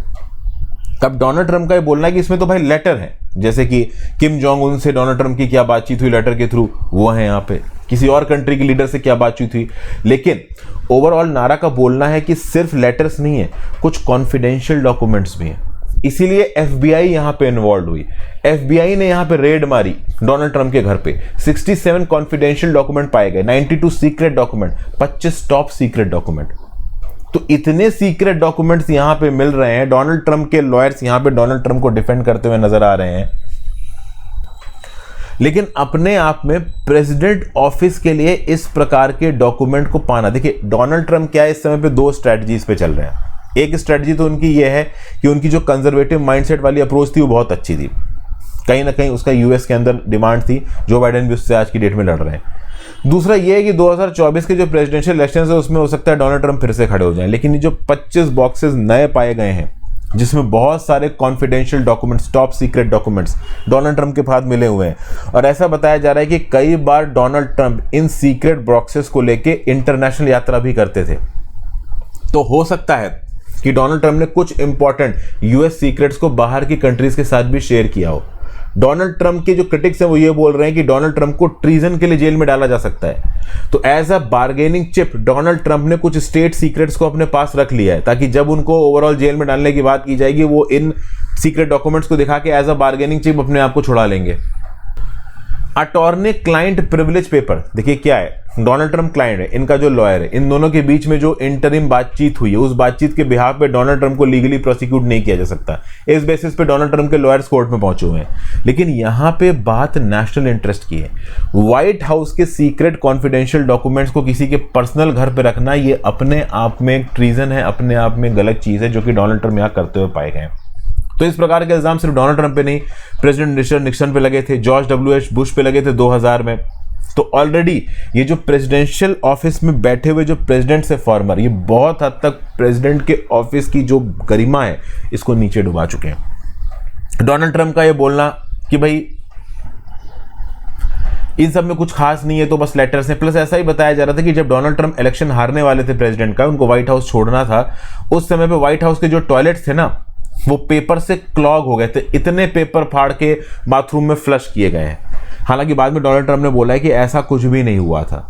तब डोनाल्ड ट्रंप का ये बोलना है कि इसमें तो भाई लेटर है, जैसे कि किम जोंग उन से डोनाल्ड ट्रंप की क्या बातचीत हुई लेटर के थ्रू, वो है यहाँ पे। किसी और कंट्री के लीडर से क्या बातचीत हुई। लेकिन ओवरऑल नारा का बोलना है कि सिर्फ लेटर्स नहीं है, कुछ कॉन्फिडेंशियल डॉक्यूमेंट्स भी हैं। इसीलिए एफबीआई यहां पे इन्वॉल्व हुई। एफबीआई ने यहां पे रेड मारी डोनाल्ड ट्रंप के घर पे। 67 कॉन्फिडेंशियल डॉक्यूमेंट पाए गए, 92 secret document, 25 top secret document. तो इतने सीक्रेट डॉक्यूमेंट्स यहां पे मिल रहे हैं। डोनाल्ड ट्रंप के लॉयर्स यहां पे डोनाल्ड ट्रंप को डिफेंड करते हुए नजर आ रहे हैं। लेकिन अपने आप में प्रेसिडेंट ऑफिस के लिए इस प्रकार के डॉक्यूमेंट को पाना, देखिए डोनाल्ड ट्रंप क्या है इस समय पे 2 स्ट्रेटजीज पे चल रहे हैं। एक स्ट्रेटजी तो उनकी ये है कि उनकी जो कंजर्वेटिव माइंडसेट वाली अप्रोच थी वो बहुत अच्छी थी, कहीं ना कहीं उसका यूएस के अंदर डिमांड थी। जो बाइडेन भी उससे आज की डेट में लड़ रहे हैं। दूसरा ये है कि 2024 के जो प्रेसिडेंशियल इलेक्शन है उसमें हो सकता है डोनाल्ड ट्रंप फिर से खड़े हो जाएं। लेकिन ये जो 25 बॉक्सेस नए पाए गए हैं जिसमें बहुत सारे confidential documents, top secret documents Donald Trump के पास मिले हुए हैं, और ऐसा बताया जा रहा है कि कई बार डोनाल्ड ट्रंप इन सीक्रेट बॉक्सेस को लेके इंटरनेशनल यात्रा भी करते थे। तो हो सकता है कि डोनाल्ड ट्रंप ने कुछ इंपॉर्टेंट यूएस सीक्रेट्स को बाहर की कंट्रीज के साथ भी शेयर किया हो। डोनाल्ड ट्रंप के जो क्रिटिक्स हैं वो ये बोल रहे हैं कि डोनाल्ड ट्रंप को ट्रीजन के लिए जेल में डाला जा सकता है। तो as a bargaining chip Donald Trump ने कुछ स्टेट सीक्रेट्स को अपने पास रख लिया है, ताकि जब उनको ओवरऑल जेल में डालने की बात की जाएगी वो इन सीक्रेट डॉक्यूमेंट्स को दिखा के एज अ बार्गेनिंग चिप अपने आप को छुड़ा लेंगे। अटॉर्नी क्लाइंट प्रिविलेज पेपर, देखिए क्या है, डोनाल्ड ट्रंप क्लाइंट है, इनका जो लॉयर है, इन दोनों के बीच में जो इंटरिम बातचीत हुई है उस बातचीत के बिहाफ पे डोनाल्ड ट्रंप को लीगली प्रोसिक्यूट नहीं किया जा सकता। इस बेसिस पे डोनाल्ड ट्रंप के लॉयर्स कोर्ट में पहुंचे हुए हैं। लेकिन यहां पे बात नेशनल इंटरेस्ट की है। व्हाइट हाउस के सीक्रेट कॉन्फिडेंशियल डॉक्यूमेंट्स को किसी के पर्सनल घर पे रखना ये अपने आप में एक ट्रीजन है, अपने आप में गलत चीज है, जो कि डोनाल्ड ट्रंप यहां करते हुए पाए गए। तो इस प्रकार के इल्जाम सिर्फ डोनाल्ड ट्रंप पे नहीं, प्रेसिडेंट रिचर्ड निक्सन पे लगे थे, जॉर्ज W.H. बुश पे लगे थे 2000 में। तो ऑलरेडी ये जो प्रेसिडेंशियल ऑफिस में बैठे हुए जो प्रेसिडेंट से फॉर्मर, ये बहुत हद तक प्रेसिडेंट के ऑफिस की जो गरिमा है इसको नीचे डुबा चुके हैं। डोनाल्ड ट्रंप का ये बोलना कि भाई इन सब में कुछ खास नहीं है तो बस लेटर्स हैं, प्लस ऐसा ही बताया जा रहा था कि जब डोनाल्ड ट्रंप इलेक्शन हारने वाले थे प्रेसिडेंट का, उनको व्हाइट हाउस छोड़ना था, उस समय पे व्हाइट हाउस के जो टॉयलेट्स थे ना वो पेपर से क्लॉग हो गए थे, इतने पेपर फाड़ के बाथरूम में फ्लश किए गए हैं। हालांकि बाद में डोनाल्ड ट्रंप ने बोला है कि ऐसा कुछ भी नहीं हुआ था।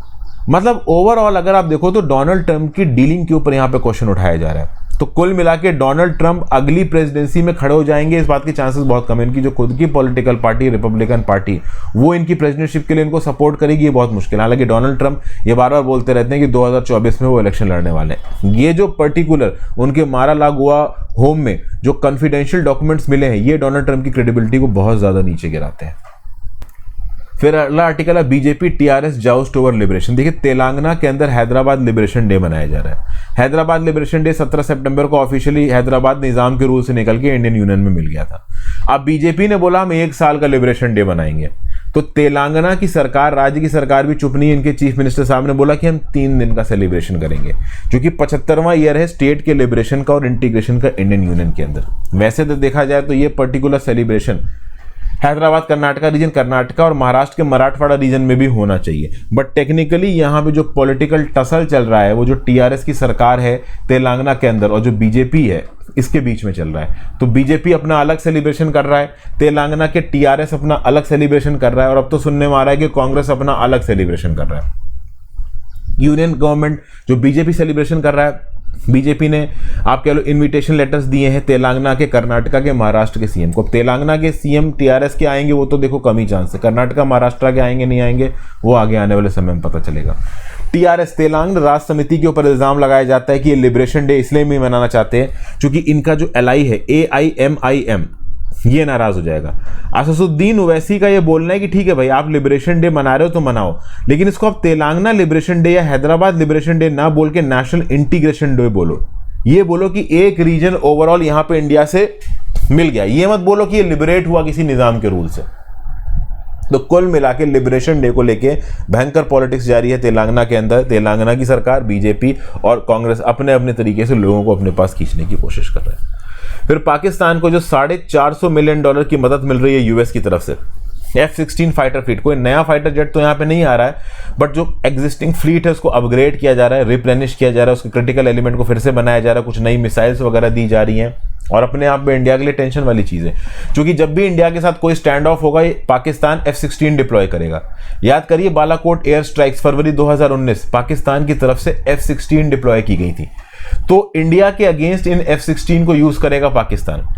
मतलब ओवरऑल अगर आप देखो तो डोनाल्ड ट्रंप की डीलिंग के ऊपर यहां पे क्वेश्चन उठाया जा रहा है। तो कुल मिला के डोनाल्ड ट्रंप अगली प्रेसिडेंसी में खड़े हो जाएंगे इस बात के चांसेस बहुत कम है। इनकी जो खुद की पॉलिटिकल पार्टी रिपब्लिकन पार्टी वो इनकी प्रेसिडेंटशिप के लिए इनको सपोर्ट करेगी, ये बहुत मुश्किल है। हालांकि डोनाल्ड ट्रंप ये बार बार बोलते रहते हैं कि 2024 में वो इलेक्शन लड़ने वाले हैं। ये जो पर्टिकुलर उनके मारा-लागुआ होम में जो कॉन्फिडेंशियल डॉक्यूमेंट्स मिले हैं ये डोनाल्ड ट्रंप की क्रेडिबिलिटी को बहुत ज्यादा नीचे गिराते हैं। फिर अगला आर्टिकल है बीजेपी टीआरएस जाउस्ट ओवर लिबरेशन। देखिए तेलंगाना के अंदर हैदराबाद लिबरेशन डे मनाया जा रहा है। हैदराबाद लिबरेशन डे 17 सितंबर को ऑफिशियली हैदराबाद निजाम के रूल से निकल के इंडियन यूनियन में मिल गया था। अब बीजेपी ने बोला हम 1 साल का लिबरेशन डे मनाएंगे। तो तेलंगाना की सरकार, राज्य की सरकार भी चुप नहीं। इनके चीफ मिनिस्टर साहब ने बोला कि हम 3 दिन का सेलिब्रेशन करेंगे, जो कि 75वां ईयर है स्टेट के लिबरेशन का और इंटीग्रेशन का इंडियन यूनियन के अंदर। वैसे तो देखा जाए तो ये particular celebration Hyderabad Karnataka region, Karnataka और महाराष्ट्र के मराठवाड़ा रीजन में भी होना चाहिए। बट टेक्निकली यहाँ पे जो पॉलिटिकल टसल चल रहा है वो जो टीआरएस की सरकार है तेलंगाना के अंदर और जो बीजेपी है इसके बीच में चल रहा है। तो बीजेपी अपना अलग सेलिब्रेशन कर रहा है, तेलंगाना के टीआरएस अपना अलग सेलिब्रेशन कर रहा है, और अब तो सुनने में आ रहा है कि कांग्रेस अपना अलग सेलिब्रेशन कर रहा है। यूनियन गवर्नमेंट जो बीजेपी सेलिब्रेशन कर रहा है, बीजेपी ने आप कह लो इनविटेशन लेटर्स दिए हैं तेलंगाना के, कर्नाटका के, महाराष्ट्र के सीएम को। तेलंगाना के सीएम टीआरएस के आएंगे वो तो देखो कम ही चांस है, कर्नाटका महाराष्ट्र के आएंगे नहीं आएंगे वो आगे आने वाले समय में पता चलेगा। टीआरएस तेलंगाना राष्ट्र समिति के ऊपर इल्जाम लगाया जाता है कि ये लिबरेशन डे इसलिए भी मनाना चाहते हैं क्योंकि इनका जो एलआई है AIMIM ये नाराज हो जाएगा। असदुद्दीन ओवैसी का ये बोलना है कि ठीक है भाई आप लिबरेशन डे मना रहे हो तो मनाओ, लेकिन इसको आप तेलंगाना लिबरेशन डे या हैदराबाद लिबरेशन डे ना बोल के नेशनल इंटीग्रेशन डे बोलो। ये बोलो कि एक रीजन ओवरऑल यहां पे इंडिया से मिल गया, ये मत बोलो कि ये लिबरेट हुआ किसी निजाम के रूल से। तो कुल मिला के लिबरेशन डे को लेके भयंकर पॉलिटिक्स जारी है तेलंगाना के अंदर। तेलंगाना की सरकार, बीजेपी और कांग्रेस अपने अपने तरीके से लोगों को अपने पास खींचने की कोशिश कर रहे हैं। फिर पाकिस्तान को जो $450 मिलियन की मदद मिल रही है यूएस की तरफ से, F-16 फाइटर फ्लीट, कोई नया फाइटर जेट तो यहाँ पे नहीं आ रहा है, बट जो एग्जिस्टिंग फ्लीट है उसको अपग्रेड किया जा रहा है, रिप्लेनिश किया जा रहा है, उसके क्रिटिकल एलिमेंट को फिर से बनाया जा रहा है, कुछ नई मिसाइल्स वगैरह दी जा रही हैं। और अपने आप में इंडिया के लिए टेंशन वाली चीज़ है, क्योंकि जब भी इंडिया के साथ कोई स्टैंड ऑफ होगा पाकिस्तान F-16 डिप्लॉय करेगा। याद करिए बालाकोट एयर स्ट्राइक्स फरवरी 2019 पाकिस्तान की तरफ से F-16 डिप्लॉय की गई थी। तो इंडिया के अगेंस्ट इन F-16 को यूज करेगा पाकिस्तान।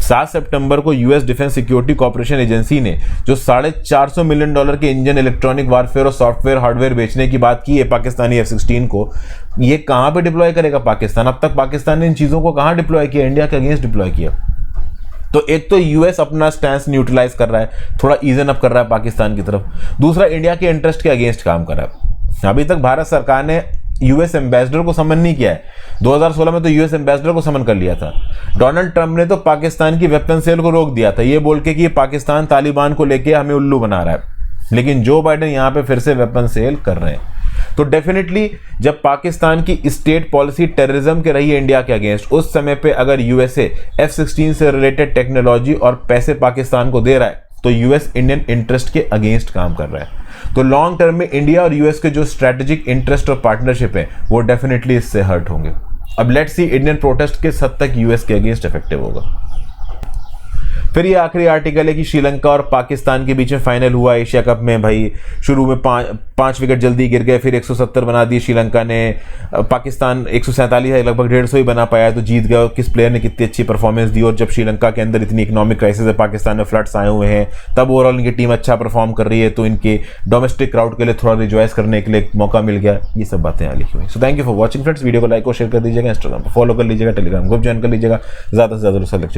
7 सितंबर को US defence security corporation agency ने जो $450 मिलियन के इंजन, इलेक्ट्रॉनिक वारफेयर और सॉफ्टवेयर हार्डवेयर बेचने की बात की है पाकिस्तानी F-16 को, ये कहां पे डिप्लॉय करेगा पाकिस्तान? अब तक पाकिस्तान ने इन चीजों को कहां डिप्लॉय किया? इंडिया के अगेंस्ट डिप्लॉय किया। तो एक तो यूएस अपना स्टैंस न्यूट्रलाइज कर रहा है, थोड़ा ईजन अप कर रहा है पाकिस्तान की तरफ, दूसरा इंडिया के इंटरेस्ट के अगेंस्ट काम कर रहा है। अभी तक भारत सरकार ने यूएस एम्बेसडर को समन नहीं किया है। 2016 में तो यूएस एम्बेसडर को समन कर लिया था। डोनाल्ड ट्रंप ने तो पाकिस्तान की वेपन सेल को रोक दिया था, ये बोल के कि ये पाकिस्तान तालिबान को लेके हमें उल्लू बना रहा है, लेकिन जो बाइडेन यहां पे फिर से वेपन सेल कर रहे हैं। तो डेफिनेटली जब पाकिस्तान की स्टेट पॉलिसी टेररिज्म के रही है इंडिया के अगेंस्ट, उस समय पे अगर यूएसए F-16 से रिलेटेड टेक्नोलॉजी और पैसे पाकिस्तान को दे रहा है, तो यूएस इंडियन इंटरेस्ट के अगेंस्ट काम कर रहा है। तो लॉन्ग टर्म में इंडिया और यूएस के जो स्ट्रेटेजिक इंटरेस्ट और पार्टनरशिप है वो डेफिनेटली इससे हर्ट होंगे। अब लेट्स सी इंडियन प्रोटेस्ट किस हद तक यूएस के अगेंस्ट इफेक्टिव होगा। फिर ये आखिरी आर्टिकल है कि श्रीलंका और पाकिस्तान के बीच में फाइनल हुआ एशिया कप में। भाई शुरू में 5 विकेट जल्दी गिर गए, फिर 170 बना दिए श्रीलंका ने, पाकिस्तान 147 है, लगभग 150 ही बना पाया, तो जीत गया। किस प्लेयर ने कितनी अच्छी परफॉर्मेंस दी, और जब श्रीलंका के अंदर इतनी इकोनॉमिक क्राइसिस है, पाकिस्तान में फ्लड्स आए हुए हैं, तब ओवरऑल इनकी टीम अच्छा परफॉर्म कर रही है, तो इनके डोमेस्टिक क्राउड के लिए थोड़ा रिजॉइस करने के लिए एक मौका मिल गया। ये सब बातें यहाँ लिखी हुई। So thank you for watching friends. Video को लाइक और शेयर कर दीजिएगा, इंस्टाग्राम पर फॉलो कर लीजिएगा, टेलीग्राम ग्रुप ज्वाइन कर लीजिएगा, ज़्यादा से ज़्यादा